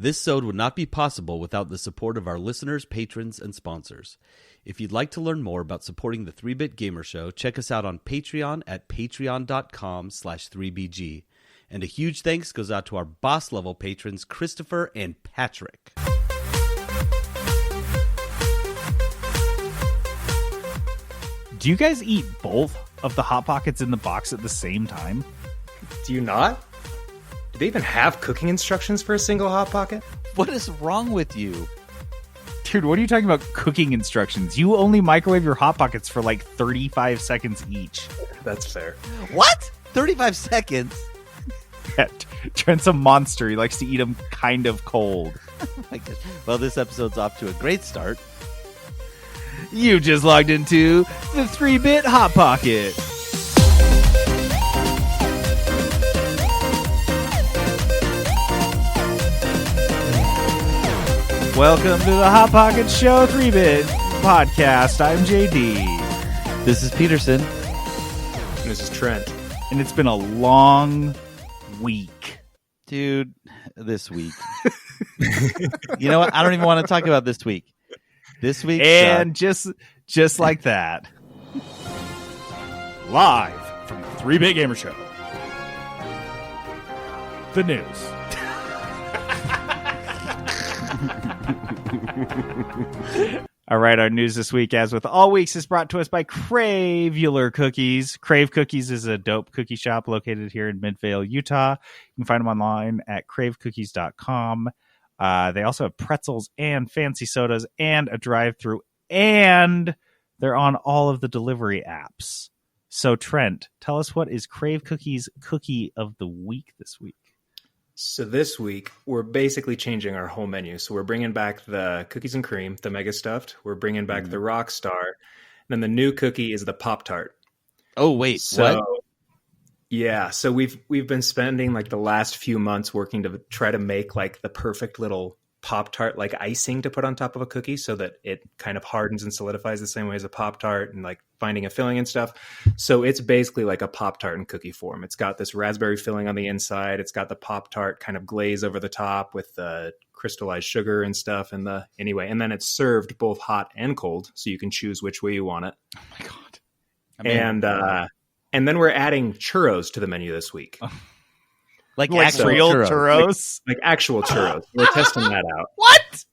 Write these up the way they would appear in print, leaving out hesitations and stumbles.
This sode would not be possible without the support of our listeners, patrons, and sponsors. If you'd like to learn more about supporting the 3-Bit Gamer Show, check us out on Patreon at patreon.com/3bg. And a huge thanks goes out to our boss-level patrons, Christopher and Patrick. Do you guys eat both of the Hot Pockets in the box at the same time? Do you not? Do they even have cooking instructions for a single Hot Pocket? What is wrong with you? Dude, what are you talking about cooking instructions? You only microwave your Hot Pockets for like 35 seconds each. That's fair. What? 35 seconds? Yeah, Trent's a monster. He likes to eat them kind of cold. Oh my gosh. Well, this episode's off to a great start. You just logged into the 3-Bit Hot Pocket. Welcome to the Hot Pocket Show 3-Bit Podcast. I'm JD. This is Peterson. And this is Trent. And it's been a long week. Dude, this week. You know what? I don't even want to talk about this week. This week. And just like that. Live from the 3-Bit Gamer Show. The news. All right, our news this week, as with all weeks, is brought to us by Craveula Cookies. Crave Cookies is a dope cookie shop located here in Midvale, Utah. You can find them online at cravecookies.com. They also have pretzels and fancy sodas and a drive-thru, and they're on all of the delivery apps. So, Trent, tell us, what is Crave Cookies' cookie of the week this week? So this week, we're basically changing our whole menu. So we're bringing back the cookies and cream, the mega stuffed. We're bringing back the rock star. And then the new cookie is the Pop-Tart. Oh, wait, what? Yeah, so we've been spending like the last few months working to try to make like the perfect little Pop-Tart, like icing to put on top of a cookie so that it kind of hardens and solidifies the same way as a Pop-Tart, and like finding a filling and stuff. So it's basically like a Pop-Tart in cookie form. It's got this raspberry filling on the inside. It's got the Pop-Tart kind of glaze over the top with the crystallized sugar and stuff. And then it's served both hot and cold, so you can choose which way you want it. Oh my God. And then we're adding churros to the menu this week. Like actual real churros? Like actual churros. We're testing that out. What?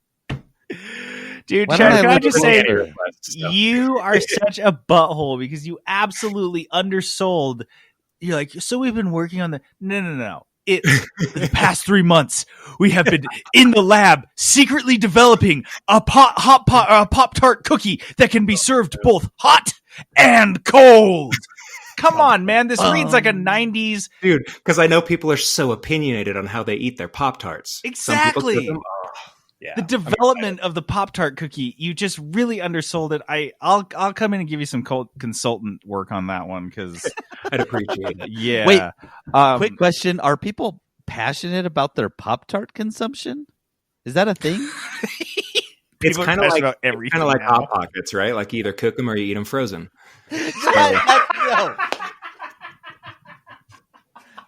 Dude, Chad, can I just say, stuff. You are such a butthole because you absolutely undersold. You're like, so we've been working on the... No. The past 3 months, we have been in the lab secretly developing a Pop-Tart cookie that can be served both hot and cold. Come on, man. This reads like a 90s... Dude, because I know people are so opinionated on how they eat their Pop-Tarts. Exactly. Yeah, the development of the Pop-Tart cookie, you just really undersold it. I'll come in and give you some consultant work on that one, because I'd appreciate it. Yeah. Wait, quick question. Are people passionate about their Pop-Tart consumption? Is that a thing? It's kind of like now. Hot Pockets, right? Like you either cook them or you eat them frozen. No.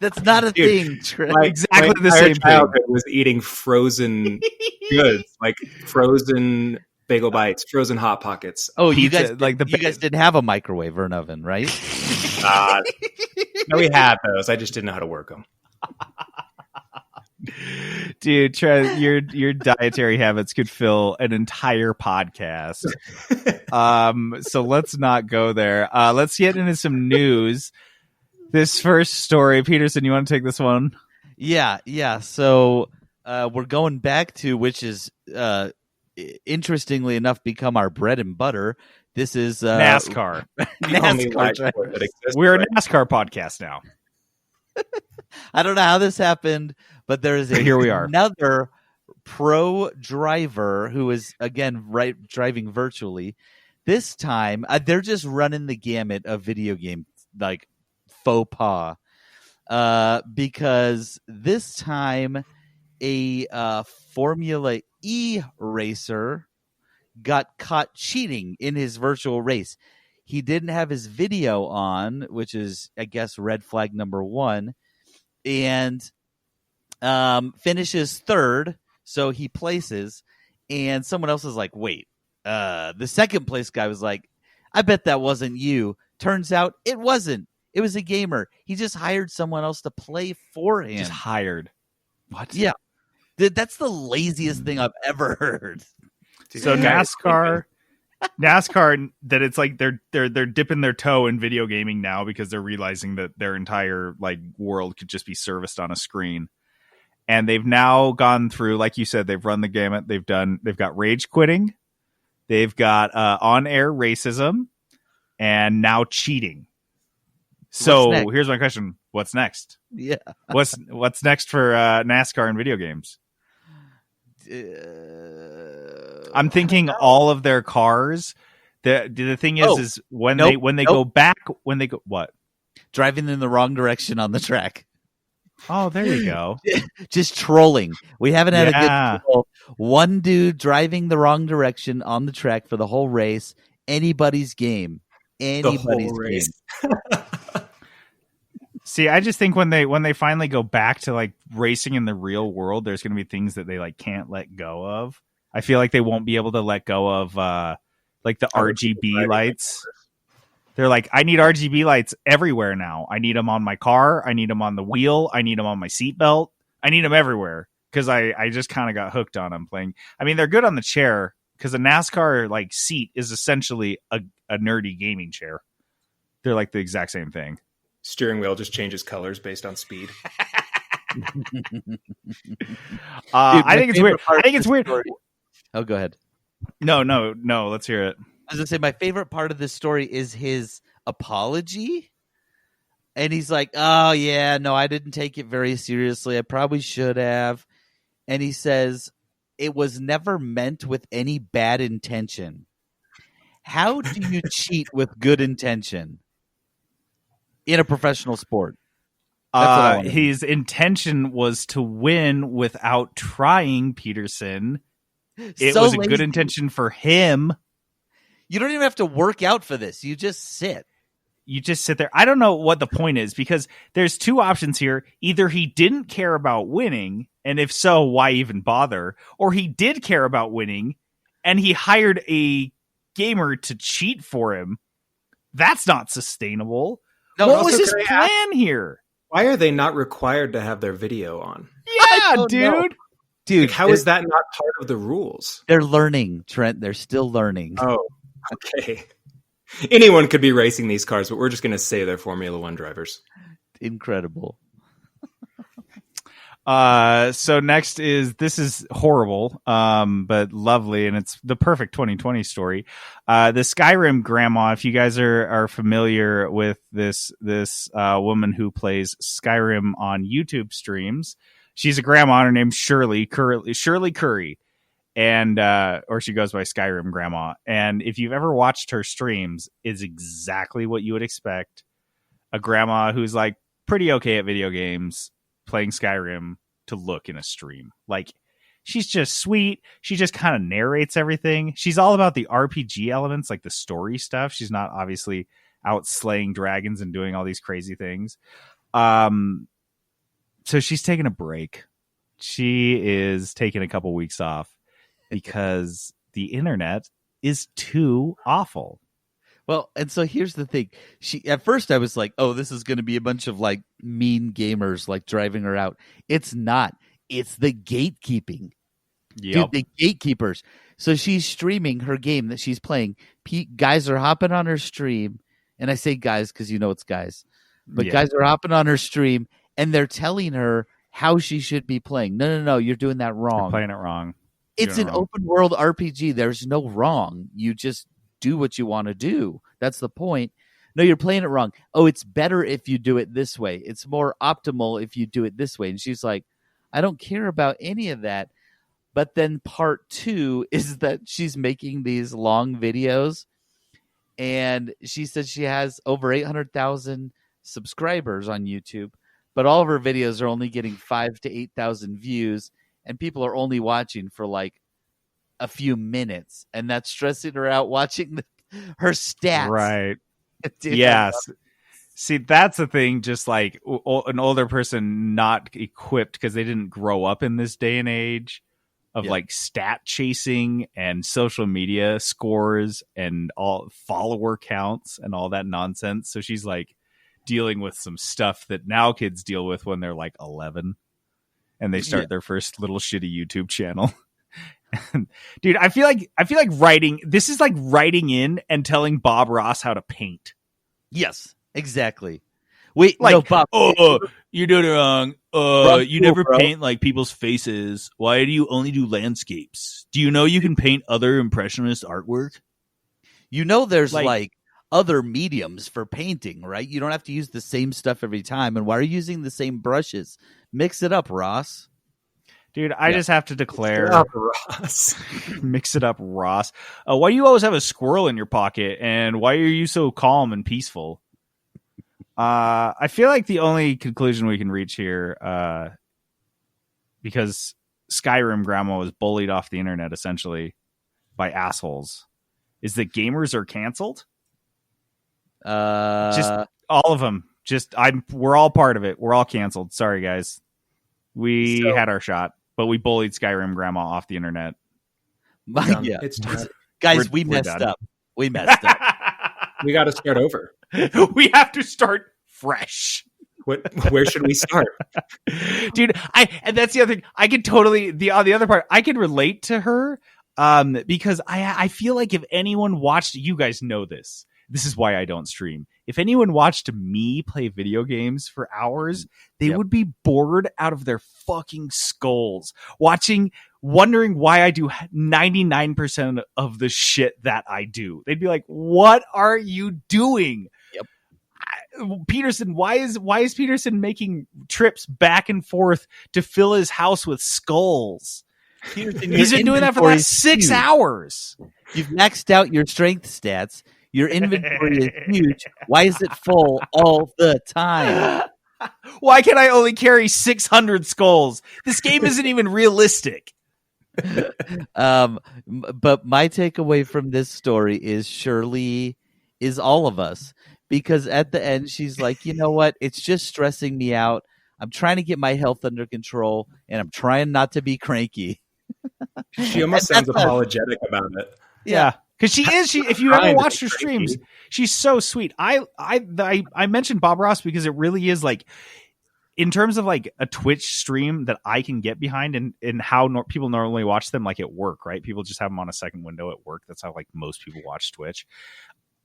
That's not a thing, Trent. Exactly the same thing. Was eating frozen goods, like frozen bagel bites, frozen Hot Pockets. Oh, you Pizza, guys, you guys didn't have a microwave or an oven, right? No, we had those. I just didn't know how to work them. Dude, Trent, your dietary habits could fill an entire podcast. So let's not go there. Let's get into some news. This first story, Peterson, you want to take this one? Yeah. So we're going back to, which is interestingly enough become our bread and butter. This is NASCAR. We're a NASCAR podcast now. I don't know how this happened, but there is here we are. Another pro driver who is again driving virtually. This time, they're just running the gamut of video game like faux pas, because this time a Formula E racer got caught cheating in his virtual race. He didn't have his video on, which is, I guess, red flag number one, and finishes third. So he places, and someone else is like, wait, the second place guy was like, I bet that wasn't you. Turns out it wasn't. It was a gamer. He just hired someone else to play for him. Just hired. What? Yeah. That's the laziest thing I've ever heard. So NASCAR, that it's like they're dipping their toe in video gaming now because they're realizing that their entire like world could just be serviced on a screen. And they've now gone through, like you said, they've run the gamut. They've got rage quitting, they've got on-air racism, and now cheating. So here's my question: what's next? Yeah, what's next for NASCAR and video games? I'm thinking all of their cars. The thing is when they go back, when they go what? Driving in the wrong direction on the track. Oh, there you go. Just trolling. We haven't had a good troll. One dude driving the wrong direction on the track for the whole race. Anybody's game. Anybody's game. See, I just think when they finally go back to like racing in the real world, there's going to be things that they like can't let go of. I feel like they won't be able to let go of like the RGB lights. They're like, I need RGB lights everywhere now. I need them on my car. I need them on the wheel. I need them on my seatbelt. I need them everywhere because I just kind of got hooked on them playing. I mean, they're good on the chair because a NASCAR like seat is essentially a nerdy gaming chair. They're like the exact same thing. Steering wheel just changes colors based on speed. I think it's weird. I think it's weird. Oh, go ahead. No. Let's hear it. I was going to say, my favorite part of this story is his apology. And he's like, oh, yeah, no, I didn't take it very seriously. I probably should have. And he says, it was never meant with any bad intention. How do you cheat with good intention in a professional sport? His intention was to win without trying, Peterson. It was a good intention for him. You don't even have to work out for this. You just sit. You just sit there. I don't know what the point is because there's two options here. Either he didn't care about winning, and if so, why even bother? Or he did care about winning, and he hired a gamer to cheat for him. That's not sustainable. No, what was his plan here? Why are they not required to have their video on? Yeah, dude. Dude, like, how is that not part of the rules? They're learning, Trent. They're still learning. Oh, okay. Anyone could be racing these cars, but we're just going to say they're Formula One drivers. Incredible. So next this is horrible, but lovely, and it's the perfect 2020 story. The Skyrim Grandma, if you guys are familiar with this woman who plays Skyrim on YouTube streams, she's a grandma. Her name's Shirley Curry. And or she goes by Skyrim Grandma. And if you've ever watched her streams, it's exactly what you would expect. A grandma who's like pretty okay at video games, playing Skyrim, to look in a stream. Like, she's just sweet. She just kind of narrates everything. She's all about the RPG elements, like the story stuff. She's not obviously out slaying dragons and doing all these crazy things. So she's taking a break. She is taking a couple weeks off because the internet is too awful. Well, and so here's the thing. At first I was like, oh, this is going to be a bunch of like mean gamers like driving her out. It's not. It's the gatekeeping. Yep. Dude, the gatekeepers. So she's streaming her game that she's playing. Guys are hopping on her stream. And I say guys because you know it's guys. But guys are hopping on her stream and they're telling her how she should be playing. No, you're doing that wrong. You're playing it wrong. It's an open world RPG. There's no wrong. You just do what you want to do. That's the point. No, you're playing it wrong. Oh, it's better if you do it this way. It's more optimal if you do it this way. And she's like, I don't care about any of that. But then part 2 is that she's making these long videos. And she said she has over 800,000 subscribers on YouTube. But all of her videos are only getting 5,000 to 8,000 views. And people are only watching for like a few minutes, and that's stressing her out watching her stats. Right. Yes. See, that's the thing. Just like an older person not equipped because they didn't grow up in this day and age of like stat chasing and social media scores and all follower counts and all that nonsense. So she's like dealing with some stuff that now kids deal with when they're like 11 and they start their first little shitty YouTube channel. Dude, I feel like writing in and telling Bob Ross how to paint. Yes, exactly. Wait, like, no, Bob. You're doing it wrong. You never paint like people's faces. Why do you only do landscapes? Do you know you can paint other impressionist artwork? You know, there's like other mediums for painting, right? You don't have to use the same stuff every time. And why are you using the same brushes? Mix it up, Ross. Dude, I just have to declare. Mix it up, Ross. Why do you always have a squirrel in your pocket? And why are you so calm and peaceful? I feel like the only conclusion we can reach here, because Skyrim Grandma was bullied off the internet essentially by assholes, is that gamers are canceled. Just all of them. We're all part of it. We're all canceled. Sorry, guys. We had our shot, but we bullied Skyrim Grandma off the internet. It's time. Guys, we messed up. We messed up. We got to start over. We have to start fresh. Where should we start? Dude, and that's the other thing. I could totally, the other part, I can relate to her because I feel like if anyone watched, you guys know this. This is why I don't stream. If anyone watched me play video games for hours, they would be bored out of their fucking skulls wondering why I do 99% of the shit that I do. They'd be like, what are you doing? Peterson, why is Peterson making trips back and forth to fill his house with skulls? Peterson, he's been doing that for the last 6 hours. You've maxed out your strength stats. Your inventory is huge. Why is it full all the time? Why can I only carry 600 skulls? This game isn't even realistic. But my takeaway from this story is Shirley is all of us, because at the end she's like, you know what? It's just stressing me out. I'm trying to get my health under control, and I'm trying not to be cranky. She almost sounds apologetic about it. Yeah. Because if you ever watched her streams, she's so sweet. I mentioned Bob Ross because it really is like, in terms of like a Twitch stream that I can get behind and how people normally watch them, like at work, right? People just have them on a second window at work. That's how like most people watch Twitch.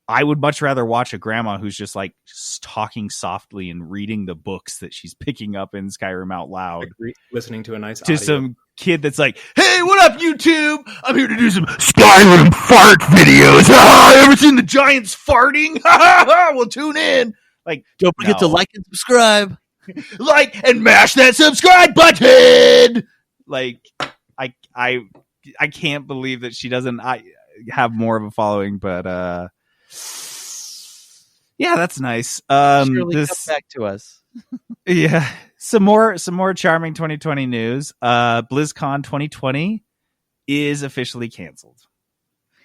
I would much rather watch a grandma who's just like talking softly and reading the books that she's picking up in Skyrim out loud. Listening to a nice to audio. Some kid that's like, hey, what up, YouTube? I'm here to do some Skyrim fart videos. Ever seen the giants farting? Well, tune in. Like, don't forget to like and subscribe. Like and mash that subscribe button. Like, I can't believe that she doesn't have more of a following, but yeah, that's nice. Surely come back to us. Yeah, some more charming 2020 news. BlizzCon 2020 is officially canceled,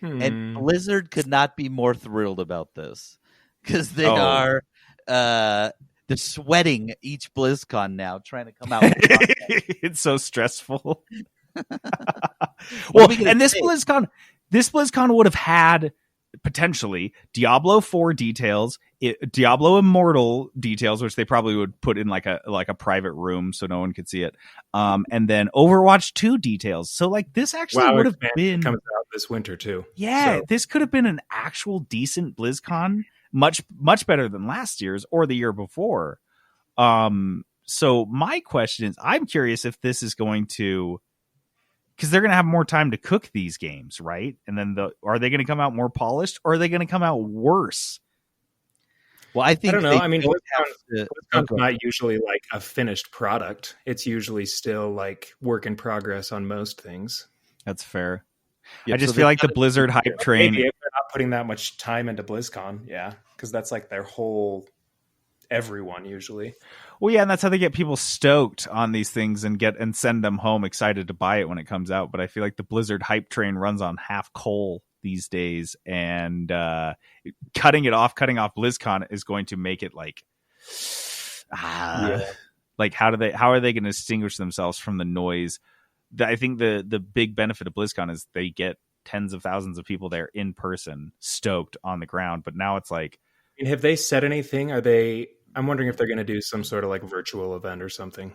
and Blizzard could not be more thrilled about this because they are they're sweating each BlizzCon now, trying to come out with it's so stressful. Well, and this BlizzCon would have had potentially Diablo 4 details, Diablo Immortal details, which they probably would put in like a private room so no one could see it, and then Overwatch 2 details. So like this actually would have been comes out this winter too. Yeah, this could have been an actual decent BlizzCon, much better than last year's or the year before. So my question is, I'm curious if this is going to, because they're going to have more time to cook these games, right? And then are they going to come out more polished, or are they going to come out worse? Well, I don't know. I mean, BlizzCon's not usually like a finished product. It's usually still like work in progress on most things. That's fair. I just feel like the Blizzard hype train. Maybe if they're not putting that much time into BlizzCon, yeah, because that's like their whole everyone usually. Well, yeah, and that's how they get people stoked on these things and send them home excited to buy it when it comes out. But I feel like the Blizzard hype train runs on half coal these days, and cutting off BlizzCon is going to make it like, like how are they going to distinguish themselves from the noise I think the big benefit of BlizzCon is they get tens of thousands of people there in person, stoked on the ground. But now it's like, Have they said anything? I'm wondering if they're going to do some sort of like virtual event or something.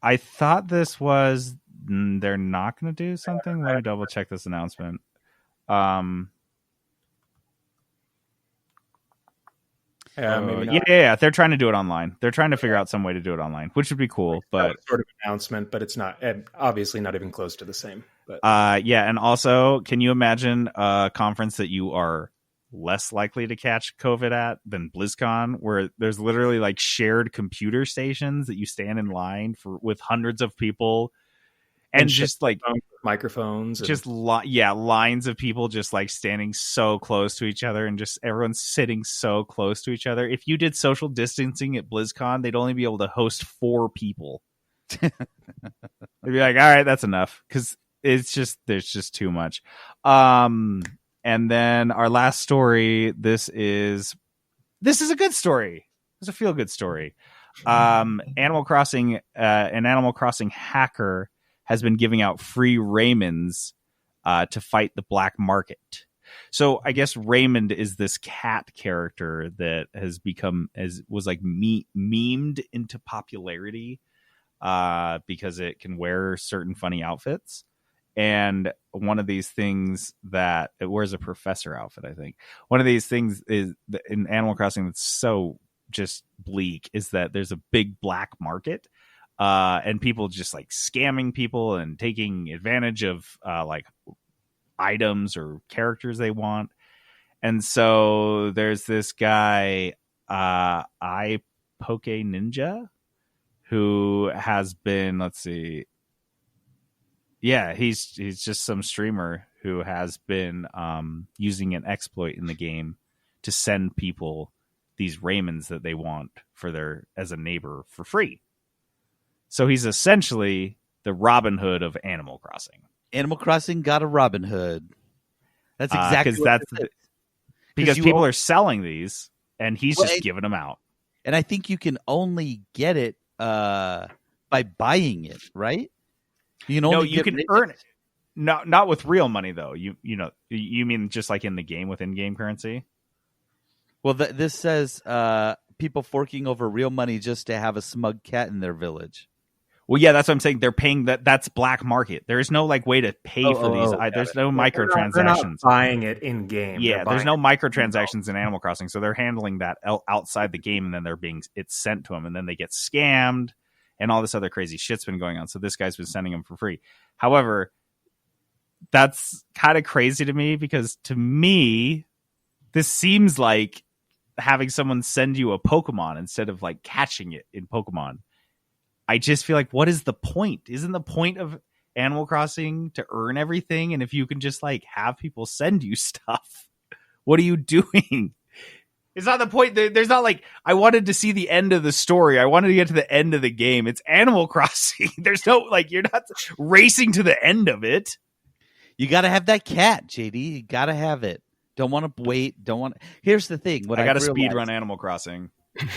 I thought this was they're not going to do something. Let me double check this announcement. Maybe not. Yeah, they're trying to do it online. They're trying to figure out some way to do it online, which would be cool. But sort of announcement, but it's not, obviously not even close to the same. But yeah, and also, can you imagine a conference that you are less likely to catch COVID at than BlizzCon, where there's literally like shared computer stations that you stand in line for with hundreds of people, and just like microphones, just lines of people just like standing so close to each other, and just everyone's sitting so close to each other. If you did social distancing at BlizzCon, they'd only be able to host 4 people. They'd be like, all right, that's enough, because there's just too much. And then our last story, this is a good story. It's a feel-good story. Animal Crossing, an Animal Crossing hacker has been giving out free Raymonds to fight the black market. So I guess Raymond is this cat character that has was like memed into popularity because it can wear certain funny outfits. And one of these things that it wears a professor outfit, I think. One of these things is in Animal Crossing that's so just bleak is that there's a big black market, and people just like scamming people and taking advantage of like items or characters they want. And so there's this guy, I Poke Ninja, who has been, let's see. Yeah, he's just some streamer who has been using an exploit in the game to send people these Raymonds that they want as a neighbor for free. So he's essentially the Robin Hood of Animal Crossing. Animal Crossing got a Robin Hood. That's exactly because people are selling these, and he's just giving them out. And I think you can only get it by buying it, right? You can earn it. Not with real money though. You mean just like in the game with in-game currency? Well, this says people forking over real money just to have a smug cat in their village. Well, yeah, that's what I'm saying. They're paying that's black market. There is no like way to pay for these. There's no microtransactions. They're not buying it in game. Yeah, there's no microtransactions in Animal Crossing, so they're handling that outside the game, and then it's sent to them, and then they get scammed. And all this other crazy shit's been going on. So this guy's been sending them for free. However, that's kind of crazy to me, because to me, this seems like having someone send you a Pokemon instead of like catching it in Pokemon. I just feel like, what is the point? Isn't the point of Animal Crossing to earn everything? And if you can just like have people send you stuff, what are you doing? It's not the point. There's not like, I wanted to see the end of the story. I wanted to get to the end of the game. It's Animal Crossing. There's no, like, you're not racing to the end of it. You got to have that cat, JD. You got to have it. Don't want to wait. Here's the thing. I got to speed run Animal Crossing.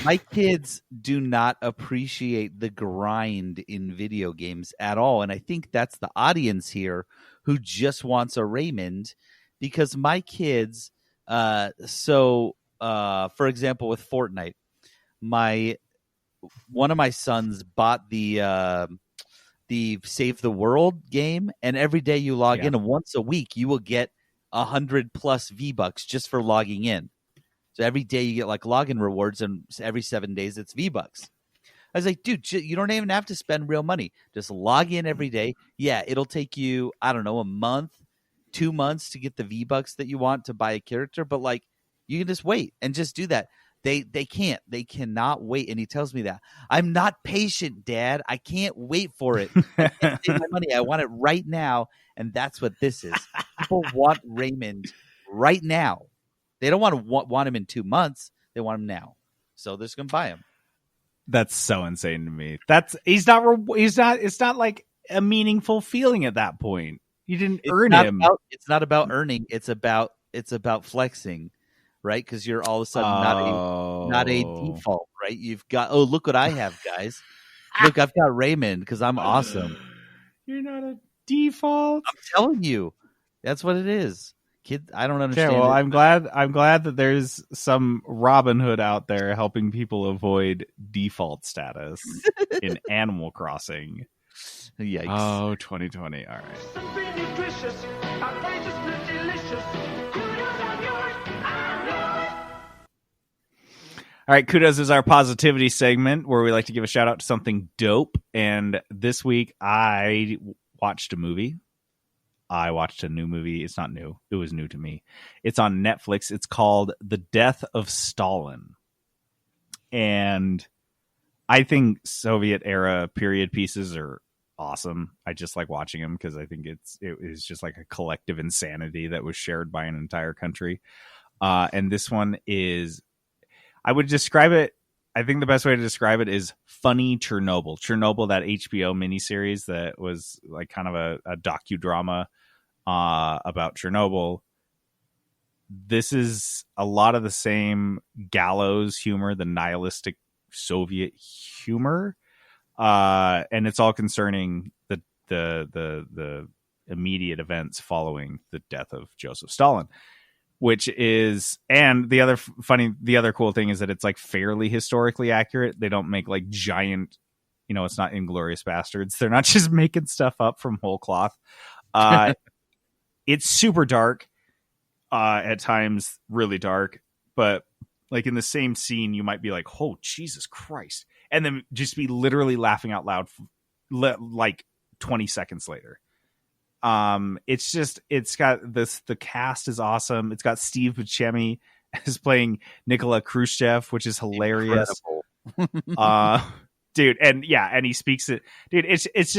My kids do not appreciate the grind in video games at all. And I think that's the audience here who just wants a Raymond, because my kids, for example, with Fortnite, one of my sons bought the Save the World game, and every day you log in, and once a week you will get 100+ V-Bucks just for logging in. So every day you get like login rewards, and every 7 days it's V-Bucks. I was like, dude, you don't even have to spend real money. Just log in every day. Yeah, it'll take you, I don't know, a month, 2 months to get the V-Bucks that you want to buy a character, but like, you can just wait and just do that. They cannot wait. And he tells me that. I'm not patient, Dad. I can't wait for it. I can't save my money. I want it right now. And that's what this is. People want Raymond right now. They don't want him in 2 months. They want him now. So they're just going to buy him. That's so insane to me. It's not like a meaningful feeling at that point. You didn't earn him. It's not about earning. It's about flexing. Right, because you're all of a sudden not a default, right? You've got, look what I have, guys. Look, I've got Raymond because I'm awesome. You're not a default. I'm telling you, that's what it is. Kid, I don't understand. Okay, well, it. I'm glad that there's some Robin Hood out there helping people avoid default status in Animal Crossing. Yikes. Oh, 2020. All right. All right, Kudos is our positivity segment where we like to give a shout out to something dope. And this week I watched a movie. I watched a new movie. It's not new. It was new to me. It's on Netflix. It's called The Death of Stalin. And I think Soviet era period pieces are awesome. I just like watching them because I think it is just like a collective insanity that was shared by an entire country. And this one is, I would describe it, I think the best way to describe it is funny Chernobyl. Chernobyl, that HBO miniseries that was like kind of a docudrama about Chernobyl. This is a lot of the same gallows humor, the nihilistic Soviet humor, and it's all concerning the immediate events following the death of Joseph Stalin. Which is, and the other cool thing is that it's like fairly historically accurate. They don't make like giant, it's not Inglourious Bastards. They're not just making stuff up from whole cloth. It's super dark, at times really dark, but like in the same scene, you might be like, oh, Jesus Christ. And then just be literally laughing out loud like 20 seconds later. It's got the cast is awesome. It's got Steve Buscemi as playing Nikola Khrushchev, which is hilarious. Dude. And he speaks it, dude. It's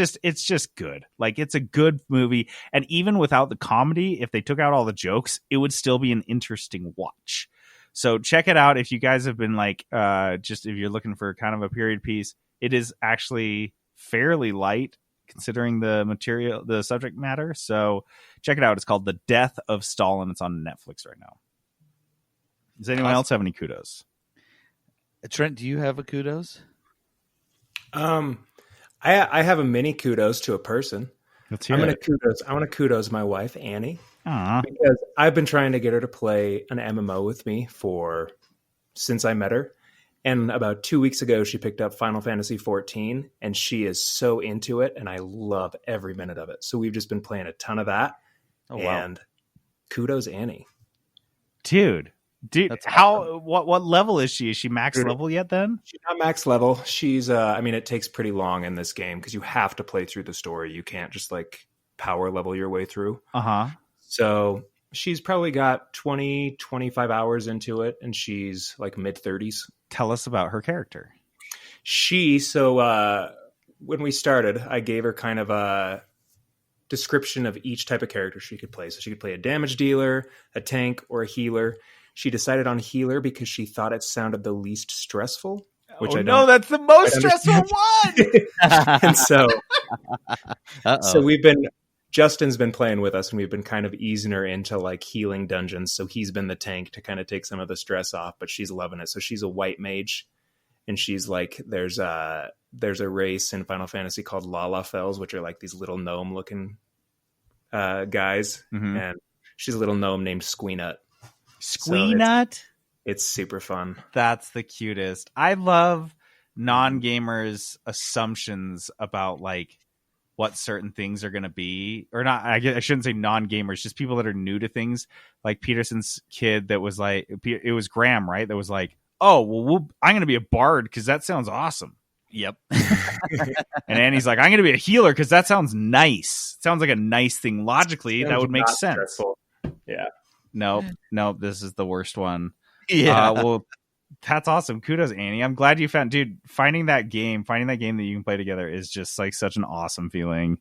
just good. Like, it's a good movie. And even without the comedy, if they took out all the jokes, it would still be an interesting watch. So check it out. If you guys have been like, if you're looking for kind of a period piece, it is actually fairly light, considering the subject matter. So check it out. It's called The Death of Stalin. It's on Netflix right now. Does anyone else have any kudos? Trent, do you have a kudos? I have a mini kudos to a person. Let's hear I want to kudos my wife, Annie. Aww. Because I've been trying to get her to play an MMO with me since I met her. And about 2 weeks ago, she picked up Final Fantasy XIV, and she is so into it, and I love every minute of it. So we've just been playing a ton of that. Oh, wow. And kudos, Annie. Dude, That's how, awesome. what level is she? Is she max level yet then? She's not max level. She's, it takes pretty long in this game because you have to play through the story. You can't just like power level your way through. Uh-huh. So she's probably got 20, 25 hours into it, and she's like mid-30s. Tell us about her character. When we started, I gave her kind of a description of each type of character she could play. So she could play a damage dealer, a tank, or a healer. She decided on healer because she thought it sounded the least stressful. That's the most stressful one. And so Justin's been playing with us, and we've been kind of easing her into like healing dungeons. So he's been the tank to kind of take some of the stress off, but she's loving it. So she's a white mage, and she's like, there's a race in Final Fantasy called Lalafells, which are like these little gnome looking guys. Mm-hmm. And she's a little gnome named Squeenut. Squeenut? So it's super fun. That's the cutest. I love non-gamers' assumptions about like what certain things are going to be, or not. I shouldn't say non-gamers, just people that are new to things. Like Peterson's kid that was like, it was Graham, right? That was like, oh, well, I'm going to be a bard because that sounds awesome. Yep. And Annie's like, I'm going to be a healer because that sounds nice. It sounds like a nice thing. Logically, that would make sense. Stressful. Yeah. Nope. This is the worst one. Yeah. Well, that's awesome. Kudos, Annie. I'm glad you finding that game that you can play together is just like such an awesome feeling.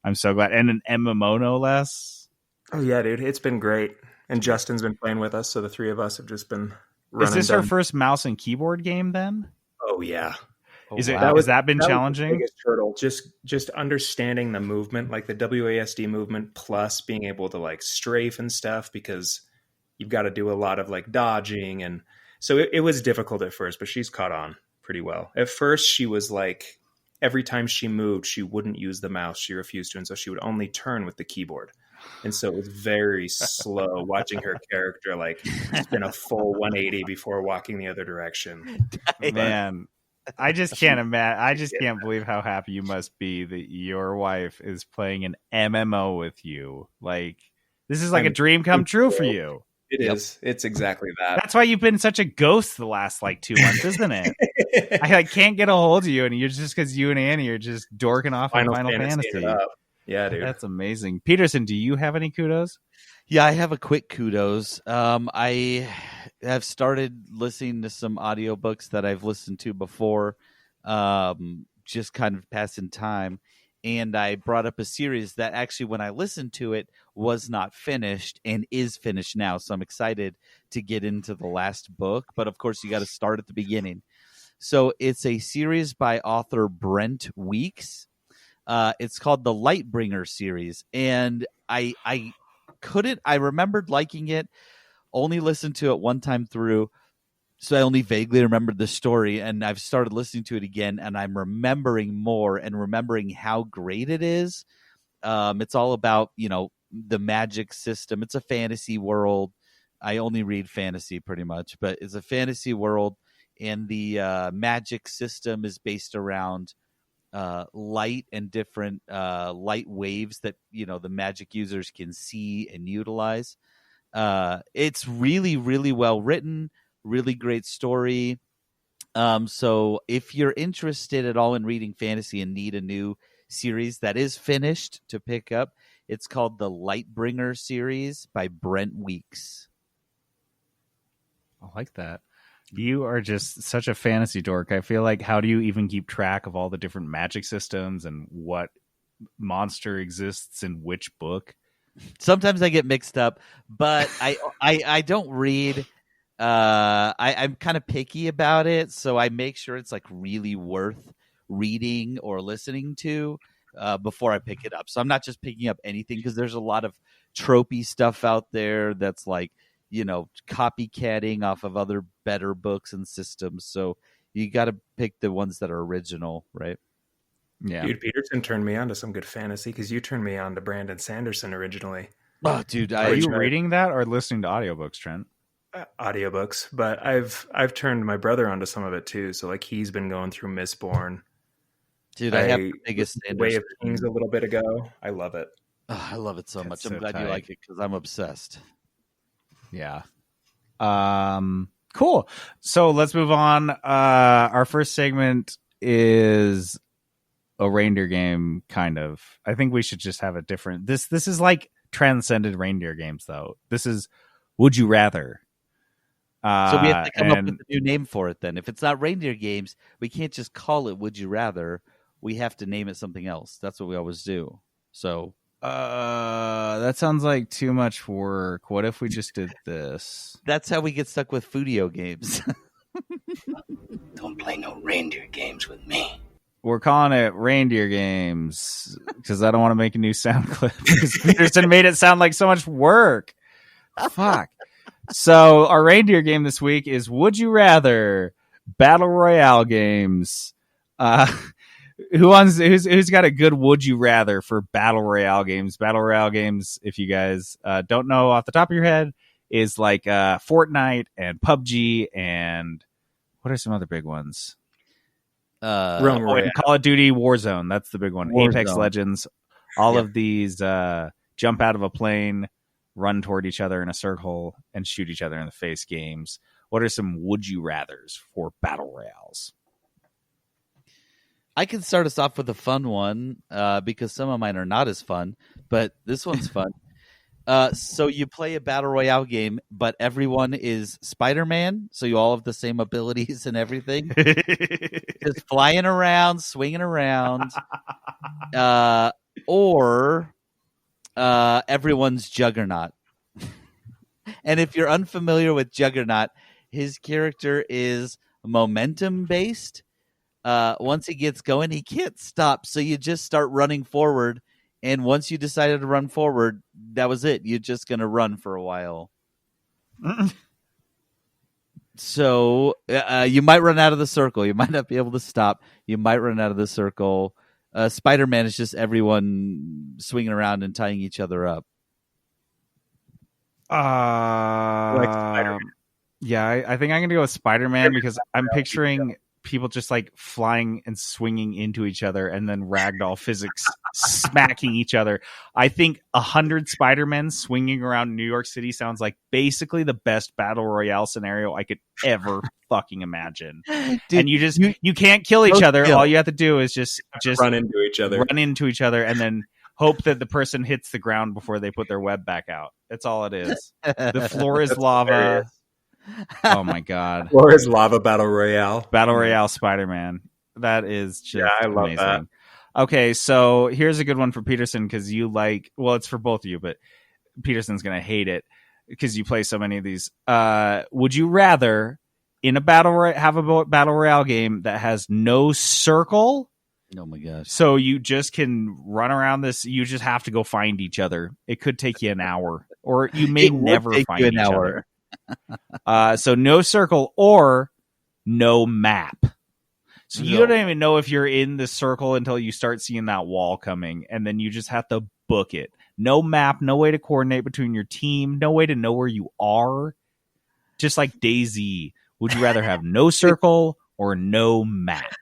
I'm so glad. And an MMO, no less. Oh yeah, dude. It's been great. And Justin's been playing with us. So the three of us have just been running. Is this her first mouse and keyboard game then? Oh yeah. Has that been challenging? Was the biggest hurdle. Just understanding the movement, like the WASD movement, plus being able to like strafe and stuff, because you've got to do a lot of like dodging. And so it was difficult at first, but she's caught on pretty well. At first she was like, every time she moved, she wouldn't use the mouse. She refused to, and so she would only turn with the keyboard. And so it was very slow watching her character like spin a full 180 before walking the other direction. Man, I just can't imagine. I just can't believe how happy you must be that your wife is playing an MMO with you. Like, this is like a dream come true for you. It is. It's exactly that. That's why you've been such a ghost the last like 2 months, isn't it? I like can't get a hold of you, and you're just because you and Annie are just dorking off on Final Fantasy. Yeah, dude. That's amazing. Peterson, do you have any kudos? Yeah, I have a quick kudos. I have started listening to some audiobooks that I've listened to before, just kind of passing time. And I brought up a series that actually, when I listened to it, was not finished and is finished now. So I'm excited to get into the last book. But of course, you got to start at the beginning. So it's a series by author Brent Weeks. It's called the Lightbringer series. And I remembered liking it, only listened to it one time through. So I only vaguely remembered the story, and I've started listening to it again, and I'm remembering more and remembering how great it is. It's all about, the magic system. It's a fantasy world. I only read fantasy pretty much, but it's a fantasy world, and the magic system is based around light and different light waves that, the magic users can see and utilize. It's really, really well written. Really great story. So if you're interested at all in reading fantasy and need a new series that is finished to pick up, it's called the Lightbringer series by Brent Weeks. I like that. You are just such a fantasy dork. I feel like, how do you even keep track of all the different magic systems and what monster exists in which book? Sometimes I get mixed up, but I don't read. I'm kind of picky about it, so I make sure it's like really worth reading or listening to before I pick it up. So I'm not just picking up anything, because there's a lot of tropey stuff out there that's like, copycatting off of other better books and systems. So you got to pick the ones that are original, right? Yeah. Dude, Peterson turned me on to some good fantasy, because you turned me on to Brandon Sanderson originally. Oh, dude, are you reading that or listening to audiobooks, Trent? Audiobooks, but I've turned my brother onto some of it too. So like, he's been going through Mistborn. Dude, I have the biggest Way of Kings a little bit ago. I love it. Oh, I love it so much. I'm so glad tight. you like it, because I'm obsessed. Yeah. Cool. So let's move on. Our first segment is a reindeer game, kind of. I think we should just have a different. This is like transcended reindeer games, though. This is Would You Rather. So we have to come up with a new name for it then. If it's not reindeer games, we can't just call it Would You Rather. We have to name it something else. That's what we always do. So that sounds like too much work. What if we just did this? That's how we get stuck with Foodio games. Don't play no reindeer games with me. We're calling it reindeer games because I don't want to make a new sound clip, because Peterson made it sound like so much work. Fuck. So our reindeer game this week is Would You Rather Battle Royale games. Who's got a good Would You Rather for Battle Royale games? Battle Royale games, if you guys don't know off the top of your head, is like Fortnite and PUBG, and what are some other big ones? Royale. Call of Duty Warzone. That's the big one. Warzone. Apex Legends. All of these jump out of a plane, run toward each other in a circle, and shoot each other in the face games. What are some Would You Rathers for Battle Royales? I can start us off with a fun one because some of mine are not as fun, but this one's fun. So you play a Battle Royale game, but everyone is Spider-Man, so you all have the same abilities and everything. Just flying around, swinging around. Or everyone's Juggernaut. And if you're unfamiliar with Juggernaut, his character is momentum-based. Once he gets going, he can't stop, so you just start running forward. And once you decided to run forward, that was it. You're just going to run for a while. So you might run out of the circle. You might not be able to stop. You might run out of the circle. Spider-Man is just everyone swinging around and tying each other up. Like Spider-Man. Yeah, I think I'm going to go with Spider-Man because I'm picturing people just like flying and swinging into each other and then ragdoll physics smacking each other. I think 100 Spider-Men swinging around New York City sounds like basically the best battle royale scenario I could ever fucking imagine. Dude, and you can't kill each other. Kill. All you have to do is just run into each other, and then hope that the person hits the ground before they put their web back out. That's all it is. The floor is lava. hilarious. Oh my god. Floor is lava battle royale. Battle Royale Spider-Man. That is just I love amazing. that. Okay, so here's a good one for Peterson because you like, well, it's for both of you, but Peterson's going to hate it because you play so many of these. Would you rather in a have a Battle Royale game that has no circle? Oh my gosh. So you just can run around this. You just have to go find each other. It could take you an hour, or you may never find each other. So no circle or no map. So you don't even know if you're in the circle until you start seeing that wall coming, and then you just have to book it. No map, no way to coordinate between your team, no way to know where you are. Just like DayZ. Would you rather have no circle or no map?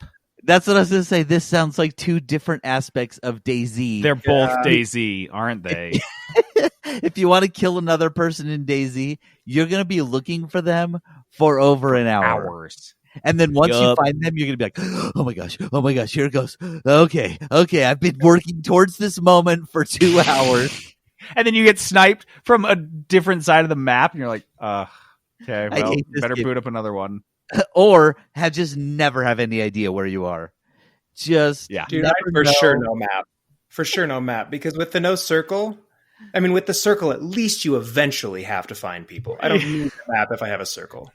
That's what I was going to say. This sounds like two different aspects of DayZ. They're both DayZ, aren't they? If you want to kill another person in DayZ, you're going to be looking for them for over an hour. Hours. And then once you find them, you're going to be like, oh my gosh, here it goes. Okay, I've been working towards this moment for 2 hours. And then you get sniped from a different side of the map, and you're like, okay, well, better boot up another one. Or just never have any idea where you are. Just Dude, sure no map. For sure no map. Because with the no circle, I mean, with the circle, at least you eventually have to find people. I don't need a map if I have a circle.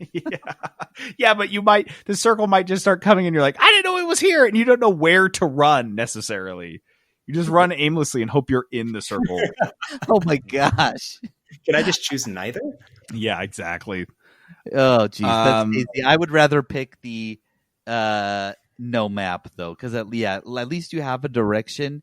Yeah, but the circle might just start coming and you're like, I didn't know it was here. And you don't know where to run necessarily. You just run aimlessly and hope you're in the circle. Oh my gosh. Can I just choose neither? Yeah, exactly. Oh, geez. That's easy. I would rather pick the no map, though, because at least you have a direction.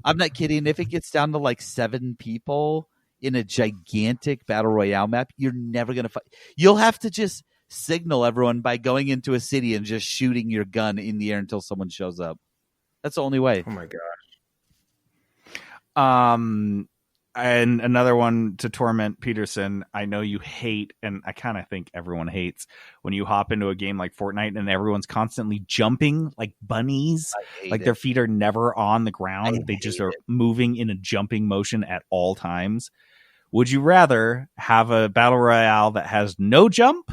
I'm not kidding. If it gets down to like 7 people in a gigantic battle royale map, you're never going to fight. You'll have to just signal everyone by going into a city and just shooting your gun in the air until someone shows up. That's the only way. Oh my gosh. And another one to torment Peterson. I know you hate, and I kind of think everyone hates, when you hop into a game like Fortnite and everyone's constantly jumping like bunnies. Like their feet are never on the ground. They just are moving in a jumping motion at all times. Would you rather have a battle royale that has no jump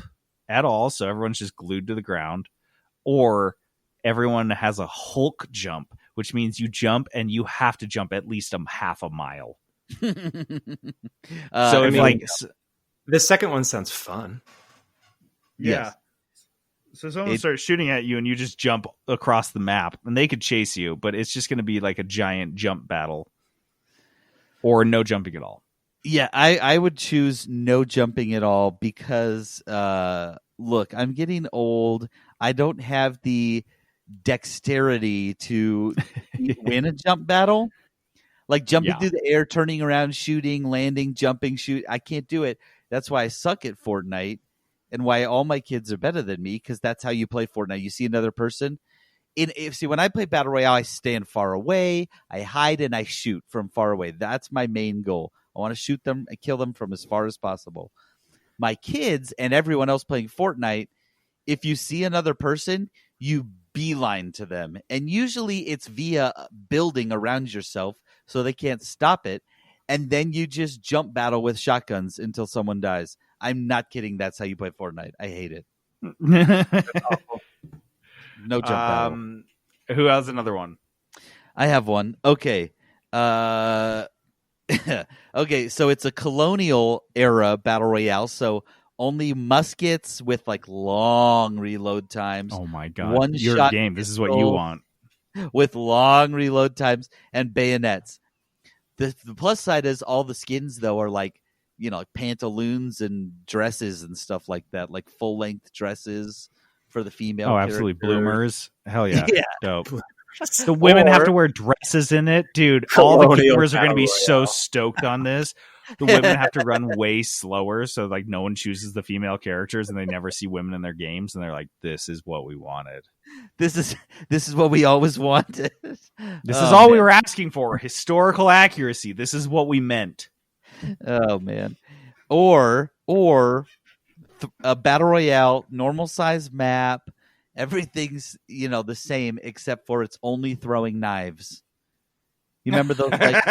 at all, so everyone's just glued to the ground, or everyone has a Hulk jump, which means you jump and you have to jump at least half a mile? So the second one sounds fun. Yeah. Yes. So someone starts shooting at you and you just jump across the map, and they could chase you, but it's just going to be like a giant jump battle, or no jumping at all. Yeah, I would choose no jumping at all because look, I'm getting old. I don't have the dexterity to win a jump battle. Like jumping through the air, turning around, shooting, landing, jumping, shoot. I can't do it. That's why I suck at Fortnite, and why all my kids are better than me, because that's how you play Fortnite. You see another person. When I play Battle Royale, I stand far away, I hide, and I shoot from far away. That's my main goal. I want to shoot them and kill them from as far as possible. My kids and everyone else playing Fortnite, if you see another person, you beeline to them. And usually it's via building around yourself so they can't stop it. And then you just jump battle with shotguns until someone dies. I'm not kidding. That's how you play Fortnite. I hate it. No jump battle. Who has another one? I have one. Okay. Okay, so it's a colonial era battle royale. So only muskets with like long reload times. Oh my god! One Your shot game. This is what you want. With long reload times and bayonets. The plus side is all the skins though are like like pantaloons and dresses and stuff like that, like full length dresses for the female. Oh, absolutely. character. Bloomers. Hell yeah. Yeah. Dope. The women have Or- to wear dresses in it. Dude, all the Colonial gamers are going to be Battle so Royale. stoked on this. The women have to run way slower, so like no one chooses the female characters, and they never see women in their games, and they're like, "This is what we wanted. This is what we always wanted. This is all we were asking for. Historical accuracy. This is what we meant." Oh man. Or a battle royale, normal size map. Everything's the same except for it's only throwing knives. You remember those like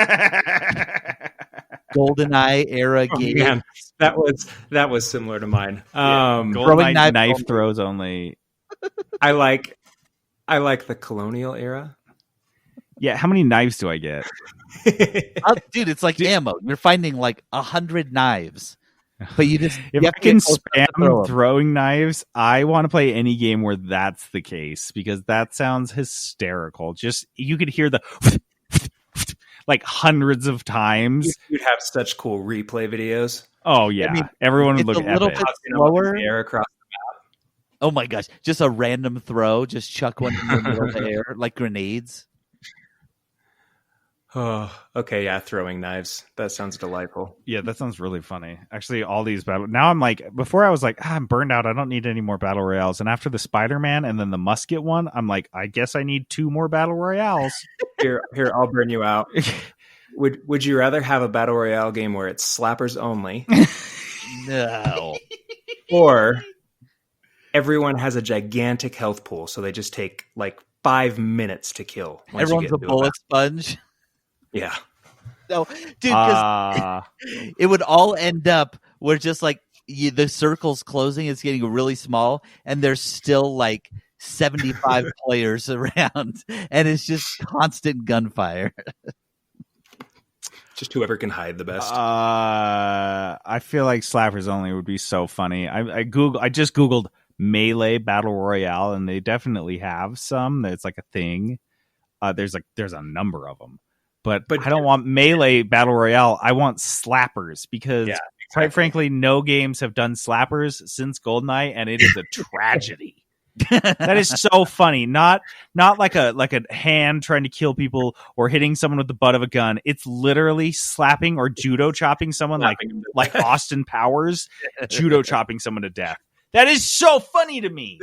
GoldenEye era games? Man, that was similar to mine. Golden knife knife only. throws only. I like the colonial era. Yeah, how many knives do I get? Dude, it's like ammo. You're finding like 100 knives, but you If have I to can get close enough to throw 'em. throwing knives, I want to play any game where that's the case because that sounds hysterical. Just you could hear the like hundreds of times. You'd have such cool replay videos. Oh yeah, I mean, everyone would it's look a little epic. bit You know, slower. the air across. Oh my gosh, just a random throw, just chuck one in the middle of the air like grenades. Oh, okay, yeah, throwing knives. That sounds delightful. Yeah, that sounds really funny. Actually, all these battle. Now I'm like, before I was like, I'm burned out. I don't need any more battle royales. And after the Spider-Man and then the musket one, I'm like, I guess I need 2 more battle royales. Here, I'll burn you out. Would you rather have a battle royale game where it's slappers only, No. or everyone has a gigantic health pool, so they just take like 5 minutes to kill? once you Everyone's get a to bullet sponge. Yeah. No, dude, because it would all end up where just like the circle's closing, it's getting really small, and there's still like 75 players around, and it's just constant gunfire. Just whoever can hide the best. I feel like slappers only would be so funny. I just googled melee battle royale, and they definitely have some. It's like a thing. There's a number of them, but I don't want melee battle royale. I want slappers because, quite frankly, no games have done slappers since GoldenEye, and it is a tragedy. That is so funny. Not like a hand trying to kill people or hitting someone with the butt of a gun. It's literally slapping or judo chopping someone like Austin Powers judo chopping someone to death. That is so funny to me.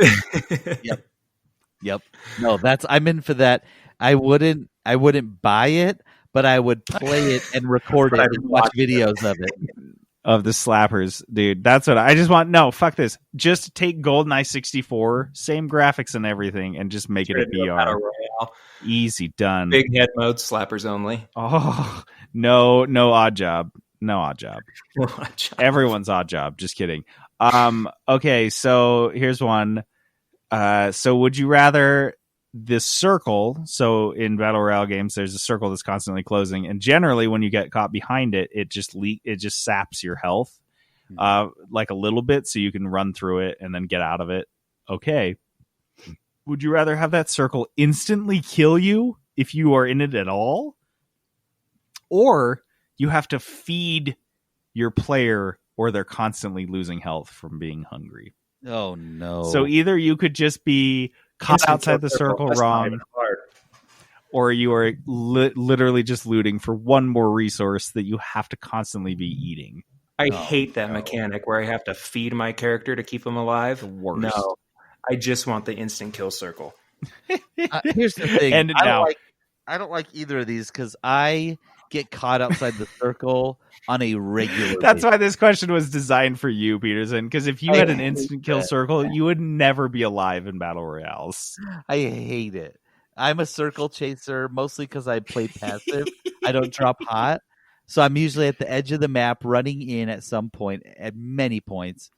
Yep. No, I'm in for that. I wouldn't buy it, but I would play it and record it and watch videos of it. Of the slappers, dude. That's what I just want. No, fuck this. Just take GoldenEye 64, same graphics and everything, and just make it a Battle VR. Royale. Easy done. Big head mode, slappers only. Oh, no odd job. No odd job. Everyone's odd job. Just kidding. Okay, so here's one. So would you rather this circle? So in battle royale games, there's a circle that's constantly closing, and generally when you get caught behind it, it just saps your health, like a little bit, so you can run through it and then get out of it. Okay. Would you rather have that circle instantly kill you if you are in it at all, or you have to feed your player, or they're constantly losing health from being hungry? Oh no! So either you could just be caught outside the circle wrong, or you are literally just looting for one more resource that you have to constantly be eating. I hate that mechanic where I have to feed my character to keep him alive. The worst. No, I just want the instant kill circle. Here's the thing. And I don't like either of these because I get caught outside the circle on a regular That's basis. why this question was designed for you, Peterson, because if you had an instant kill circle, you would never be alive in battle royales. I hate it. I'm a circle chaser mostly because I play passive. I don't drop hot. So I'm usually at the edge of the map running in at some point, at many points.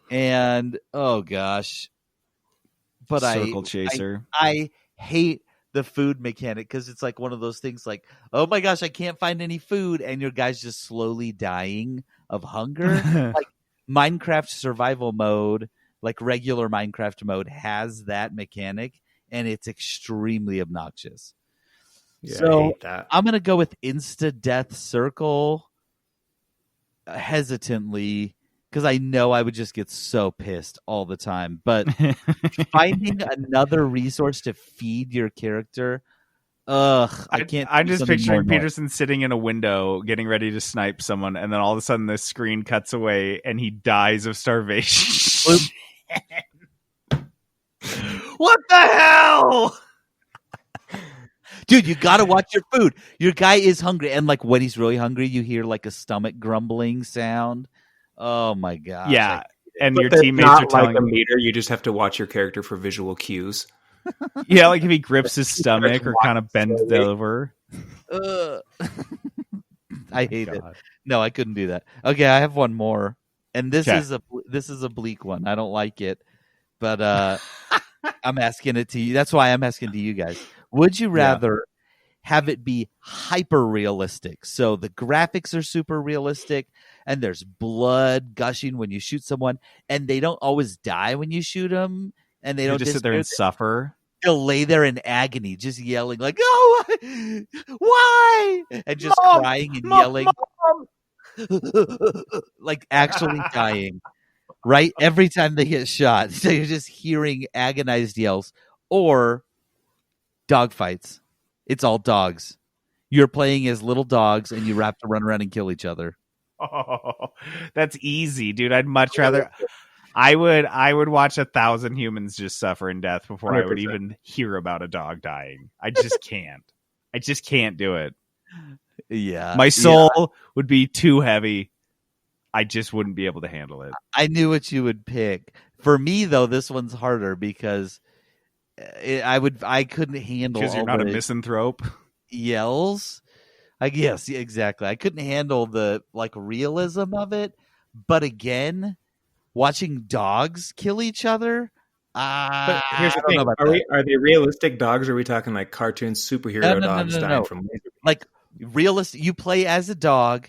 And, oh gosh. But Circle chaser. I hate the food mechanic because it's like one of those things like, oh my gosh, I can't find any food, and your guy's just slowly dying of hunger. Like Minecraft survival mode, like regular Minecraft mode, has that mechanic, and it's extremely obnoxious. Yeah, So I hate that. I'm gonna go with insta death circle hesitantly because I know I would just get so pissed all the time. But finding another resource to feed your character, I can't. I'm do just something more picturing annoying. Peterson sitting in a window getting ready to snipe someone, and then all of a sudden the screen cuts away and he dies of starvation. What the hell? Dude, you gotta watch your food. Your guy is hungry, and like when he's really hungry, you hear like a stomach grumbling sound. Oh my gosh! Yeah, and But your there's teammates not are telling like a meter. You just have to watch your character for visual cues. yeah, like if he grips his stomach or kind of bends slowly. over. I hate it. No, I couldn't do that. Okay, I have one more, and this Okay. is a bleak one. I don't like it, but I'm asking it to you. That's why I'm asking to you guys. Would you rather have it be hyper realistic? So the graphics are super realistic, and there's blood gushing when you shoot someone, and they don't always die when you shoot them, and they You don't just sit there and suffer. They'll lay there in agony, just yelling like, "Oh, why?" and just crying and yelling, like actually dying. Right, every time they get shot, so you're just hearing agonized yells. Or dogfights. It's all dogs. You're playing as little dogs, and you have to run around and kill each other. Oh, that's easy, dude. I'd much rather. I would watch 1,000 humans just suffer in death before I would 100%. even hear about a dog dying. I just can't. I just can't do it. Yeah, My soul would be too heavy. I just wouldn't be able to handle it. I knew what you would pick. For me, though, this one's harder because I couldn't handle Because you're all not a the misanthrope. yells. I guess exactly. I couldn't handle the like realism of it. But again, watching dogs kill each other. But here's the I don't thing: know about that. are they realistic dogs? Or are we talking like cartoon superhero dogs dying no. from laser beams? Like realistic. You play as a dog,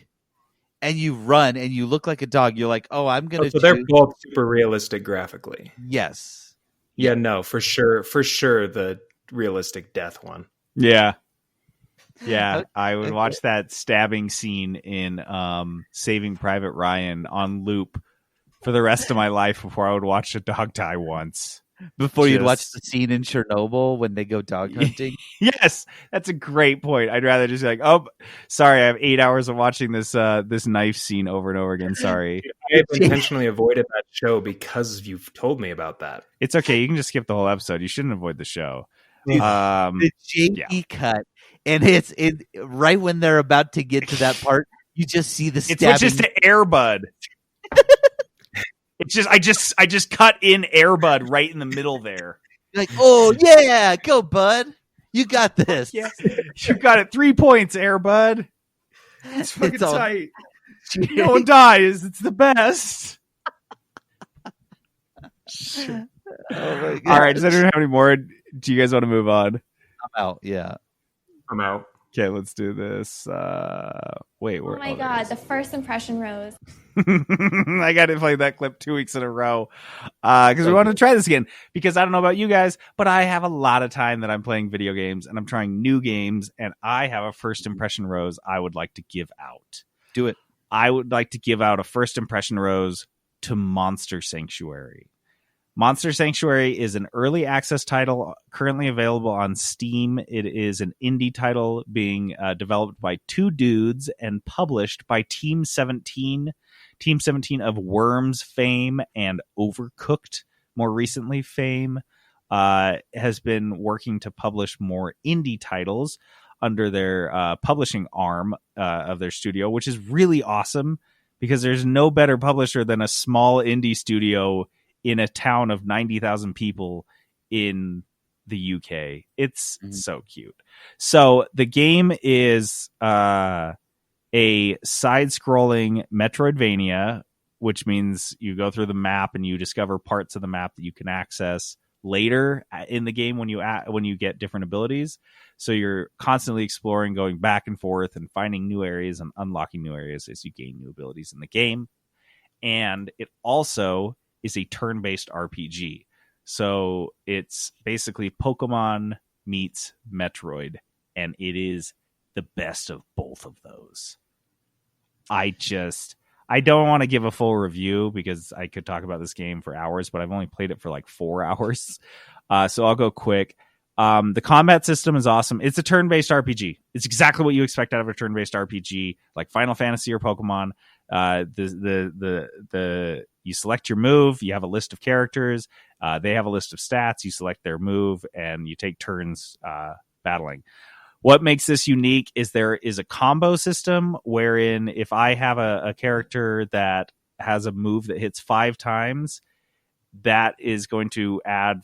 and you run, and you look like a dog. You're like, oh, I'm gonna. So they're both super realistic graphically. Yes. Yeah, no, for sure, the realistic death one. Yeah. Yeah, I would Okay. watch that stabbing scene in Saving Private Ryan on loop for the rest of my life before I would watch a dog die once. Before you'd watch Just- the scene in Chernobyl when they go dog hunting. Yes, that's a great point. I'd rather just be like, oh, sorry, I have 8 hours of watching this this knife scene over and over again. Sorry. I have intentionally avoided that show because you've told me about that. It's okay. You can just skip the whole episode. You shouldn't avoid the show. The JP cut, and it's right when they're about to get to that part, you just see the It stabbing. switches to Airbud. It's just I just cut in Airbud right in the middle there. Like, oh yeah, go bud, you got this. Yeah, you got it. 3 points, Airbud. It's fucking It's all- tight. No one dies. It's the best. Oh my God. All right. Does anyone have any more? Do you guys want to move on? I'm out. Yeah. I'm out. Okay, let's do this. Wait, Oh where? my god, the first impression rose. I got to play that clip 2 weeks in a row because we want to try this again. Because I don't know about you guys, but I have a lot of time that I'm playing video games and I'm trying new games, and I have a first impression rose I would like to give out. Do it. I would like to give out a first impression rose to Monster Sanctuary. Monster Sanctuary is an early access title currently available on Steam. It is an indie title being developed by 2 dudes and published by Team 17. Team 17 of Worms fame and Overcooked, more recently fame, has been working to publish more indie titles under their publishing arm of their studio, which is really awesome because there's no better publisher than a small indie studio in a town of 90,000 people in the UK. It's so cute. So the game is a side-scrolling Metroidvania, which means you go through the map and you discover parts of the map that you can access later in the game when you get different abilities. So you're constantly exploring, going back and forth and finding new areas and unlocking new areas as you gain new abilities in the game. And it also is a turn-based RPG. So it's basically Pokemon meets Metroid, and it is the best of both of those. I I don't want to give a full review because I could talk about this game for hours, but I've only played it for like 4 hours. So I'll go quick. The combat system is awesome. It's a turn-based RPG. It's exactly what you expect out of a turn-based RPG, like Final Fantasy or Pokemon. You select your move. You have a list of characters. They have a list of stats. You select their move, and you take turns battling. What makes this unique is there is a combo system wherein if I have a character that has a move that hits 5 times, that is going to add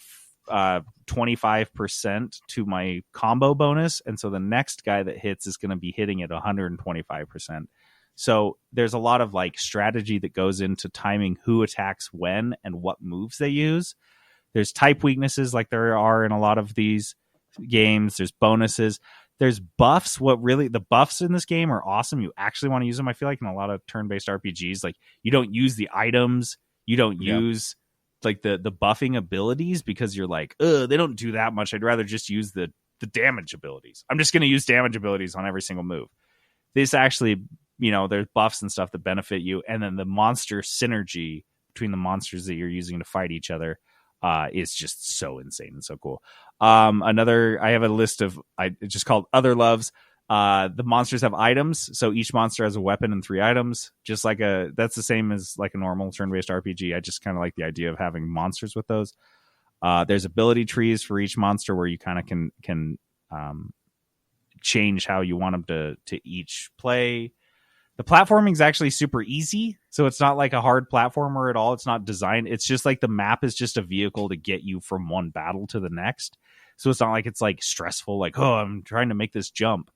25% to my combo bonus. And so the next guy that hits is going to be hitting at 125%. So there's a lot of like strategy that goes into timing who attacks when and what moves they use. There's type weaknesses like there are in a lot of these games. There's bonuses. There's buffs. The buffs in this game are awesome. You actually want to use them. I feel like in a lot of turn-based RPGs, like you don't use the items. You don't use like the buffing abilities because you're like, they don't do that much. I'd rather just use the damage abilities. I'm just going to use damage abilities on every single move. This actually, there's buffs and stuff that benefit you. And then the monster synergy between the monsters that you're using to fight each other is just so insane and so cool. I have a list of, it's just called Other Loves. The monsters have items, so each monster has a weapon and 3 items. Just like that's the same as like a normal turn-based RPG. I just kind of like the idea of having monsters with those. There's ability trees for each monster where you kind of can change how you want them to each play. The platforming is actually super easy, so it's not like a hard platformer at all. It's not designed. It's just like the map is just a vehicle to get you from one battle to the next. So it's not like it's like stressful, like, oh, I'm trying to make this jump.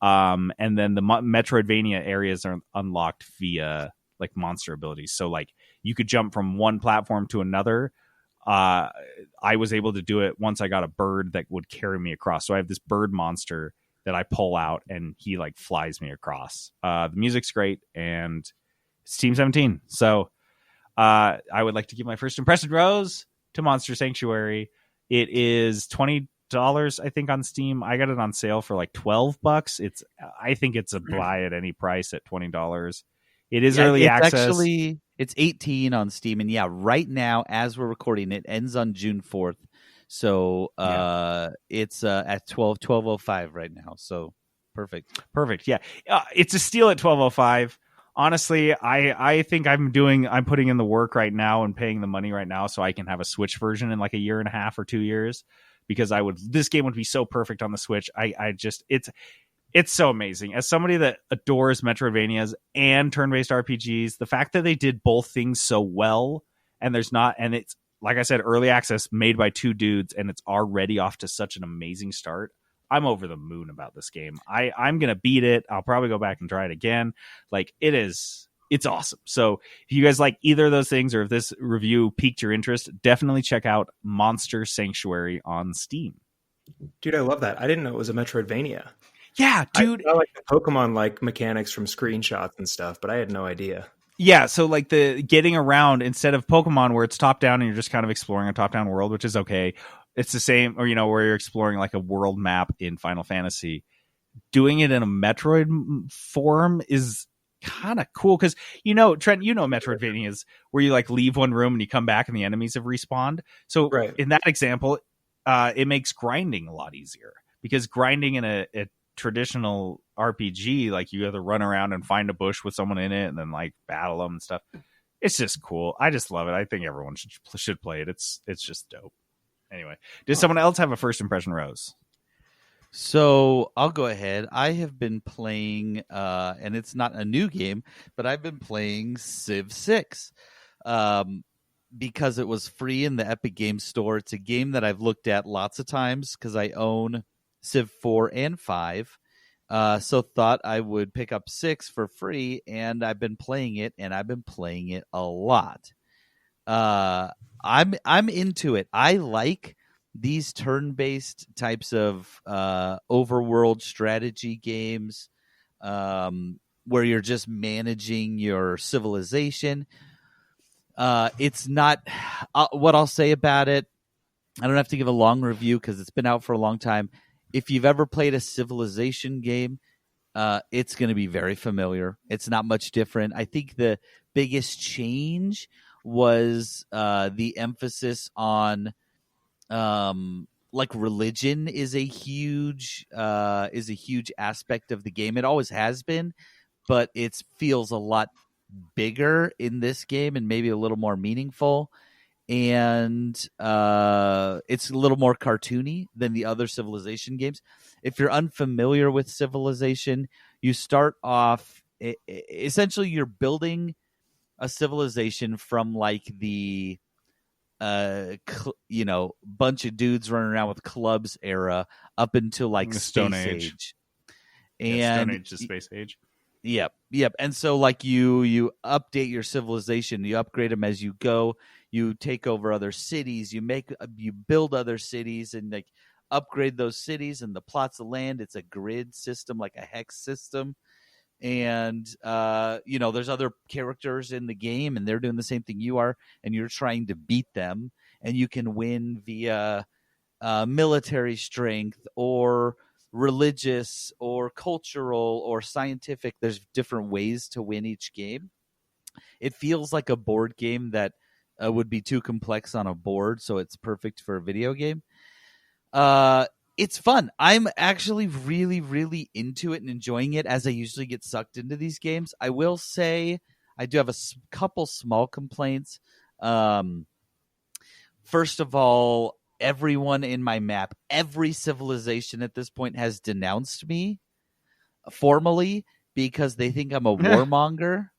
And then the Metroidvania areas are unlocked via like monster abilities. So like you could jump from one platform to another. I was able to do it once I got a bird that would carry me across. So I have this bird monster that I pull out and he like flies me across. The music's great and it's Team 17. So I would like to give my first impression rose to Monster Sanctuary. It is $20, I think, on Steam. I got it on sale for like $12. I think it's a buy at any price at $20. It is early access. Actually, it's $18 on Steam, and right now as we're recording, it ends on June 4th. So it's at 12:05 right now. So perfect. Yeah, it's a steal at 12:05. Honestly, I think I'm putting in the work right now and paying the money right now so I can have a Switch version in like a year and a half or 2 years, because this game would be so perfect on the Switch. It's so amazing. As somebody that adores Metroidvanias and turn-based RPGs, the fact that they did both things so well, and it's like I said, early access made by 2 dudes, and it's already off to such an amazing start. I'm over the moon about this game. I'm going to beat it. I'll probably go back and try it again. Like it's awesome. So if you guys like either of those things, or if this review piqued your interest, definitely check out Monster Sanctuary on Steam. Dude, I love that. I didn't know it was a Metroidvania. Yeah, dude. I like the Pokemon like mechanics from screenshots and stuff, but I had no idea. Yeah, so like the getting around, instead of Pokemon where it's top down and you're just kind of exploring a top down world, which is okay. It's the same, or where you're exploring like a world map in Final Fantasy. Doing it in a Metroid form is kind of cool because Trent, Metroidvanias where you like leave one room and you come back and the enemies have respawned. So in that example, it makes grinding a lot easier, because grinding in a traditional RPG, like you have to run around and find a bush with someone in it and then like battle them and stuff. It's just cool. I just love it. I think everyone should play it. It's just dope. Anyway, does someone else have a first impression rose? So I'll go ahead. I have been playing, and it's not a new game, but I've been playing Civ 6 because it was free in the Epic Games Store. It's a game that I've looked at lots of times because I own Civ 4 and 5. So thought I would pick up 6 for free, and I've been playing it, and I've been playing it a lot. I'm into it. I like these turn-based types of overworld strategy games where you're just managing your civilization. It's not what I'll say about it. I don't have to give a long review because it's been out for a long time. If you've ever played a Civilization game, it's going to be very familiar. It's not much different. I think the biggest change was the emphasis on like religion is a huge aspect of the game. It always has been, but it feels a lot bigger in this game and maybe a little more meaningful. And it's a little more cartoony than the other Civilization games. If you're unfamiliar with Civilization, you start off essentially you're building a civilization from like the bunch of dudes running around with clubs era up until like The Space Stone Age. Age. Yeah, And Stone Age to Space Age. Yep. And so like you update your civilization, you upgrade them as you go, you take over other cities, you build other cities and like upgrade those cities and the plots of land. It's a grid system, like a hex system. And there's other characters in the game and they're doing the same thing you are, and you're trying to beat them, and you can win via military strength or religious or cultural or scientific. There's different ways to win each game. It feels like a board game that would be too complex on a board, so it's perfect for a video game. It's fun. I'm actually really, really into it and enjoying it, as I usually get sucked into these games. I will say I do have a couple small complaints. First of all, everyone in my map, every civilization at this point has denounced me formally because they think I'm a warmonger.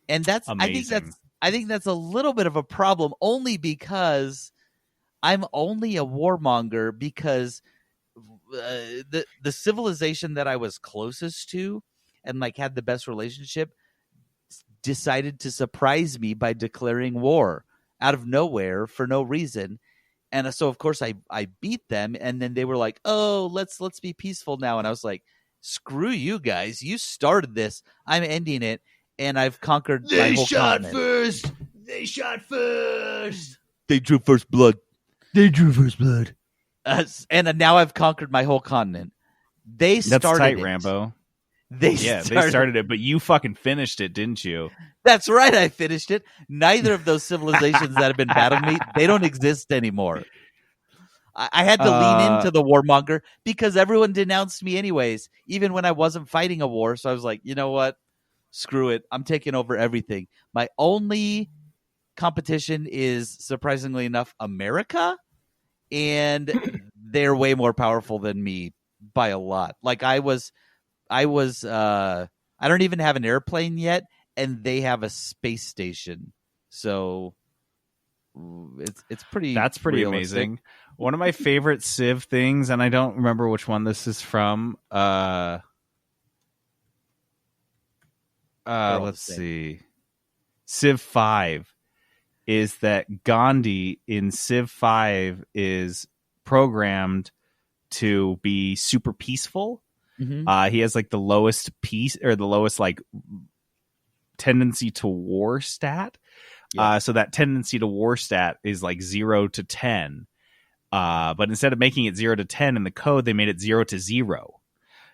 And Amazing. I think that's a little bit of a problem, only because I'm only a warmonger because the civilization that I was closest to and like had the best relationship decided to surprise me by declaring war out of nowhere for no reason. And so, of course, I beat them, and then they were like, "Oh, let's be peaceful now." And I was like, "Screw you guys! You started this. I'm ending it." And I've conquered my whole continent. They shot first. They drew first blood. blood. And now I've conquered my whole continent. They That's started tight, it. Rambo. They started it, but you fucking finished it, didn't you? That's right. I finished it. Neither of those civilizations that have been battling me, they don't exist anymore. I had to lean into the warmonger because everyone denounced me anyways, even when I wasn't fighting a war. So I was like, you know what? Screw it. I'm taking over everything. My only competition is, surprisingly enough, America. And they're way more powerful than me by a lot. Like I don't even have an airplane yet, and they have a space station. So it's pretty. That's pretty realistic. amazing. One of my favorite Civ things, and I don't remember which one this is from. Let's see. Civ 5 is that Gandhi in Civ 5 is programmed to be super peaceful. Mm-hmm. He has like the lowest peace, or the lowest like tendency to war stat. Yeah. So that tendency to war stat is like 0 to 10. But instead of making it 0 to 10 in the code, they made it 0 to 0.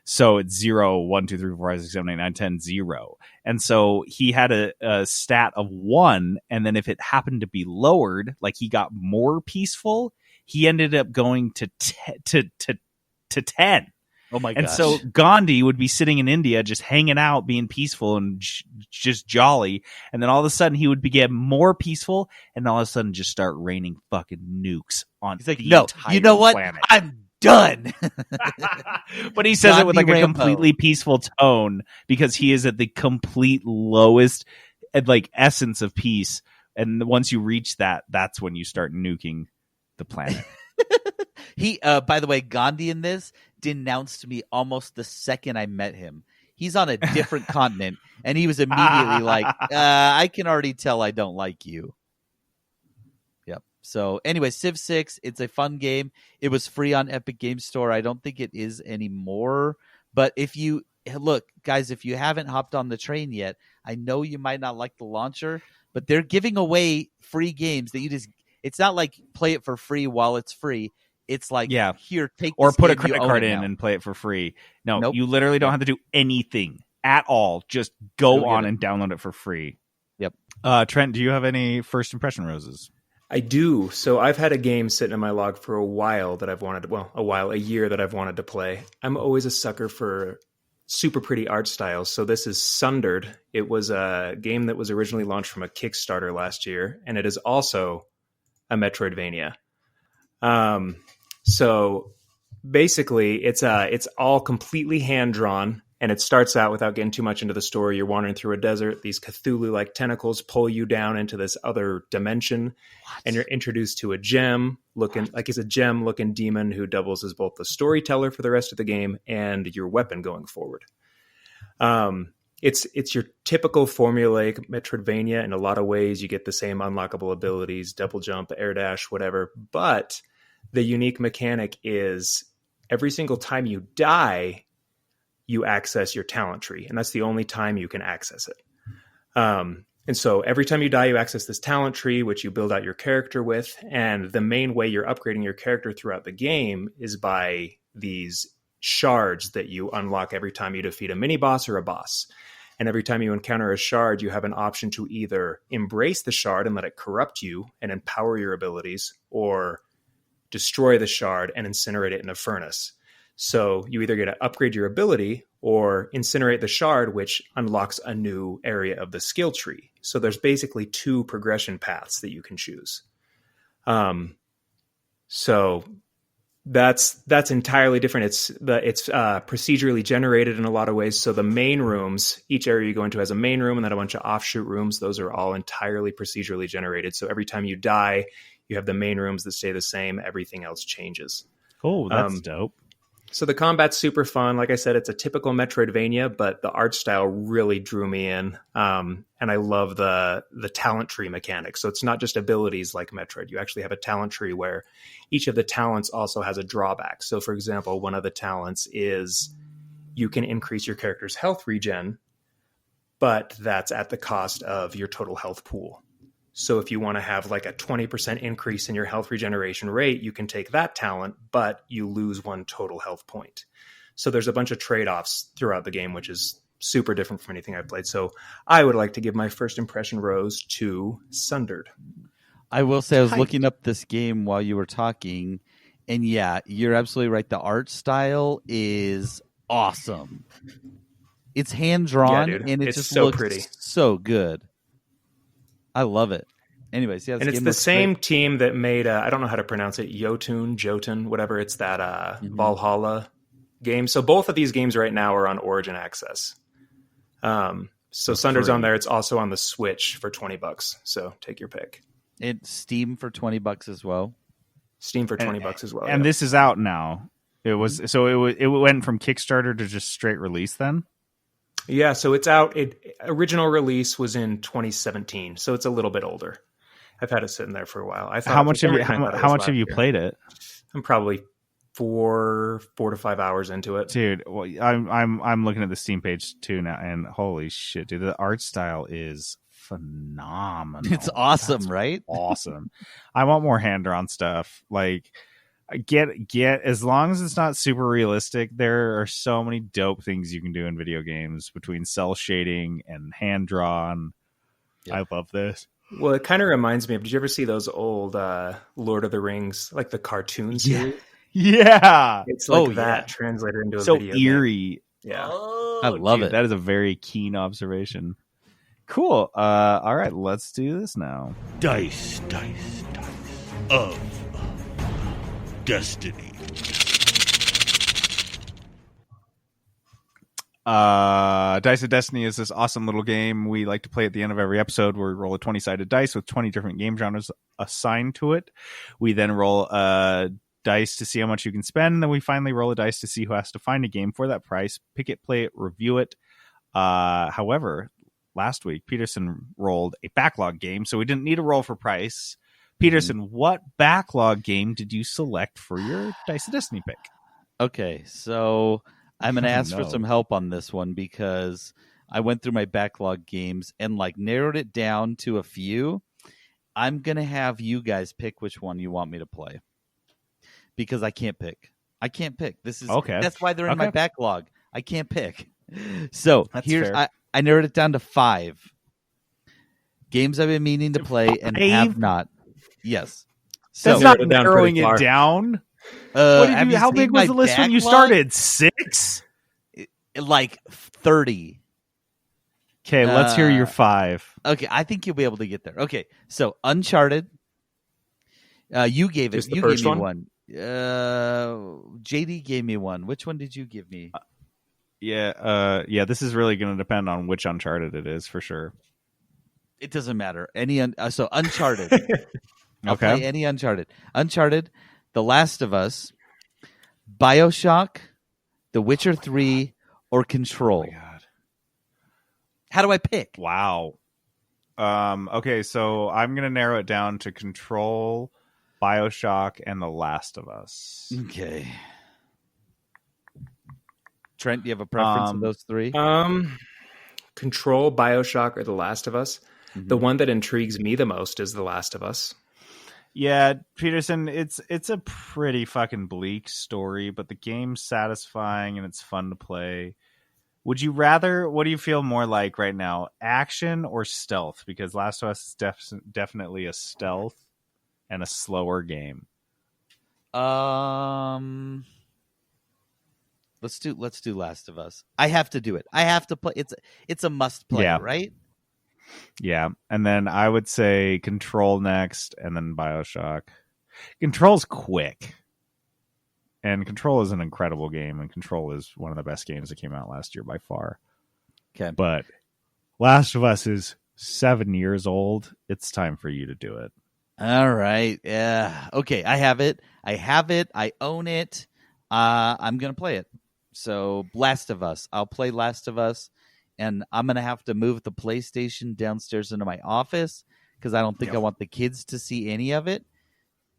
So it's 0, 1, 2, 3, 4, 5, 6, 7, 8, 9, 10, 0. And so he had a stat of 1. And then if it happened to be lowered, like he got more peaceful, he ended up going to 10. Oh my gosh. And so Gandhi would be sitting in India just hanging out, being peaceful and just jolly. And then all of a sudden he would get more peaceful, and all of a sudden just start raining fucking nukes on He's like, the no, entire you know what? planet. I'm done. But he says it with like Gandhi a Rambo. completely peaceful tone because he is at the complete lowest like essence of peace. And once you reach that, that's when you start nuking the planet. He, by the way, Gandhi in this denounced me almost the second I met him. He's on a different continent, and he was immediately like, I can already tell I don't like you. Yep. So anyway, Civ 6, it's a fun game. It was free on Epic Games Store. I don't think it is anymore. But if you look, guys, if you haven't hopped on the train yet, I know you might not like the launcher, but they're giving away free games that you just, it's not like play it for free while it's free. it's like, Yeah. here, take Or this put a game, you credit own card it in now. and play it for free. No, Nope. you literally don't have to do anything at all. Just go Go get on it. and download it for free. Yep. Trent, do you have any first impression roses? I do. So I've had a game sitting in my log for a while that I've wanted to, a year that I've wanted to play. I'm always a sucker for super pretty art styles. So this is Sundered. It was a game that was originally launched from a Kickstarter last year, and it is also a Metroidvania. So basically it's all completely hand drawn. And it starts out, without getting too much into the story, you're wandering through a desert. These Cthulhu-like tentacles pull you down into this other dimension. And you're introduced to a gem looking demon who doubles as both the storyteller for the rest of the game and your weapon going forward. It's your typical formulaic Metroidvania in a lot of ways. You get the same unlockable abilities, double jump, air dash, whatever. But the unique mechanic is every single time you die, you access your talent tree, and that's the only time you can access it. And so every time you die, you access this talent tree, which you build out your character with. And the main way you're upgrading your character throughout the game is by these shards that you unlock every time you defeat a mini boss or a boss. And every time you encounter a shard, you have an option to either embrace the shard and let it corrupt you and empower your abilities, or destroy the shard and incinerate it in a furnace. So you either get to upgrade your ability or incinerate the shard, which unlocks a new area of the skill tree. So there's basically two progression paths that you can choose. So that's entirely different. It's procedurally generated in a lot of ways. So the main rooms, each area you go into has a main room and then a bunch of offshoot rooms. Those are all entirely procedurally generated. So every time you die, you have the main rooms that stay the same. Everything else changes. Oh, that's dope. So the combat's super fun. Like I said, it's a typical Metroidvania, but the art style really drew me in. And I love the talent tree mechanic. So it's not just abilities like Metroid. You actually have a talent tree where each of the talents also has a drawback. So for example, one of the talents is you can increase your character's health regen, but that's at the cost of your total health pool. So if you want to have like a 20% increase in your health regeneration rate, you can take that talent, but you lose one total health point. So there's a bunch of trade-offs throughout the game, which is super different from anything I've played. So I would like to give my first impression rose to Sundered. I will say I was looking up this game while you were talking, and yeah, you're absolutely right. The art style is awesome. It's hand-drawn, Yeah, dude. and It's just so looks pretty. so good. I love it. Anyways, yeah, And it's the same team that made, I don't know how to pronounce it, Jotun, whatever. It's that Valhalla game. So both of these games right now are on Origin Access. So Sundered's on there. It's also on the Switch for $20. So take your pick. It's Steam for $20 as well. Steam for $20 as well. And this is out now. It went from Kickstarter to just straight release then? Yeah, so it's out. Original release was in 2017, so it's a little bit older. I've had it sitting there for a while. How much have you played it? I'm probably 4 to 5 hours into it, dude. Well, I'm looking at the Steam page too now, and holy shit, dude, the art style is phenomenal. It's awesome, right? Awesome. I want more hand drawn stuff. Like, get as long as it's not super realistic, there are so many dope things you can do in video games between cell shading and hand drawn. Yep. I love this. Well, it kind of reminds me of, did you ever see those old Lord of the Rings, like the cartoon series? Yeah. It's like that translated into a video so eerie game. Yeah. Oh, I love it. That is a very keen observation. Cool. All right, let's do this now. Dice of Destiny. Dice of Destiny is this awesome little game we like to play at the end of every episode where we roll a 20-sided dice with 20 different game genres assigned to it. We then roll a dice to see how much you can spend, and then we finally roll a dice to see who has to find a game for that price, pick it, play it, review it. However, last week Peterson rolled a backlog game, so we didn't need a roll for price. Peterson, what backlog game did you select for your Dice of Destiny pick? Okay, so I'm going to ask for some help on this one because I went through my backlog games and narrowed it down to a few. I'm going to have you guys pick which one you want me to play because I can't pick. This is Okay. That's why they're in my Okay. backlog. I can't pick. So That's here's fair. I narrowed it down to 5 games I've been meaning to play and 5? have not. Yes. That's So not narrowed it down narrowing pretty it far. down. have you How seen big was my the list when you backlog? started? 6? Like 30. Okay, let's hear your 5. Okay, I think you'll be able to get there. Okay, so Uncharted. You gave it. Just the You first gave me one? one. JD gave me one. Which one did you give me? Yeah, this is really going to depend on which Uncharted it is for sure. It doesn't matter. So Uncharted. I'll Okay. play any Uncharted. Uncharted, The Last of Us, BioShock, The Witcher 3, or Control. Oh my god. How do I pick? Wow. Okay, so I'm going to narrow it down to Control, BioShock, and The Last of Us. Okay. Trent, do you have a preference of those 3? Control, BioShock, or The Last of Us. Mm-hmm. The one that intrigues me the most is The Last of Us. Yeah, Peterson, it's a pretty fucking bleak story, but the game's satisfying and it's fun to play. Would you rather, what do you feel more like right now, action or stealth? Because Last of Us is definitely a stealth and a slower game. Let's do Last of Us. I have to do it. I have to play. It's a must play, Yeah. right? Yeah, and then I would say Control next, and then BioShock. Control's quick, and Control is an incredible game, and Control is one of the best games that came out last year by far. Okay. But Last of Us is 7 years old. It's time for you to do it. All right. Yeah. Okay. I have it. I own it. I'm gonna play it. So Last of Us. I'll play Last of Us, and I'm gonna have to move the PlayStation downstairs into my office because I don't think I want the kids to see any of it.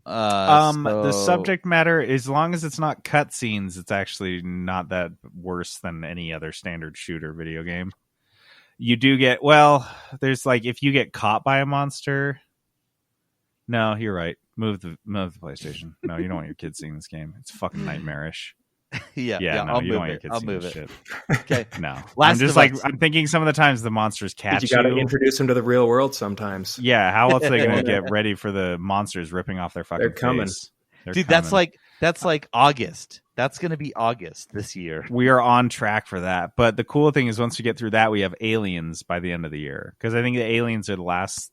The subject matter, as long as it's not cutscenes, it's actually not that worse than any other standard shooter video game. You do get, there's like, if you get caught by a monster. No, you're right. Move the PlayStation. No, you don't want your kids seeing this game. It's fucking nightmarish. Yeah. No, I'll you don't move want your it. kids I'll seeing move this it. shit. Okay. No, Last I'm just of like Us. I'm thinking some of the times the monsters catch You got to introduce them to the real world sometimes. Yeah, how else are they going to get ready for the monsters ripping off their fucking They're coming. face? They're Dude, coming. that's like August. That's gonna be August this year. We are on track for that. But the cool thing is once we get through that, we have Aliens by the end of the year. Because I think the Aliens are the last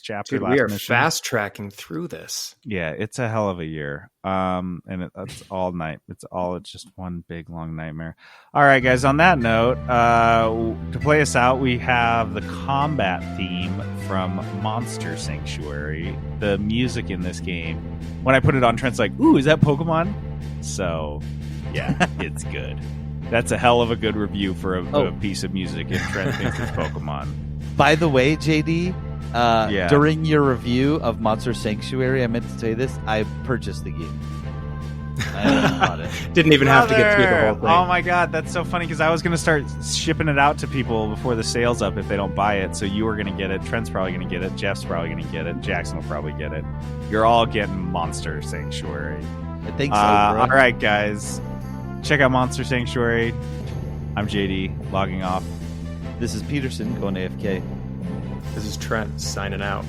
chapter. Dude, last we are mission. fast tracking through this. Yeah, it's a hell of a year. And it's all night. It's just one big long nightmare. All right, guys. On that note, to play us out, we have the combat theme from Monster Sanctuary. The music in this game, when I put it on, Trent's like, "Ooh, is that Pokemon?" So, yeah, it's good. That's a hell of a good review for a piece of music if Trent thinks it's Pokemon. By the way, JD, Yeah. during your review of Monster Sanctuary, I meant to say this. I purchased the game. I bought it. Didn't even have to get through the whole thing. Oh my god, that's so funny because I was going to start shipping it out to people before the sale's up if they don't buy it. So you were going to get it. Trent's probably going to get it. Jeff's probably going to get it. Jackson will probably get it. You're all getting Monster Sanctuary. I think so. Bro. All right, guys. Check out Monster Sanctuary. I'm JD, logging off. This is Peterson going AFK. This is Trent signing out.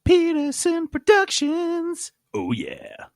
Peterson Productions. Oh, yeah.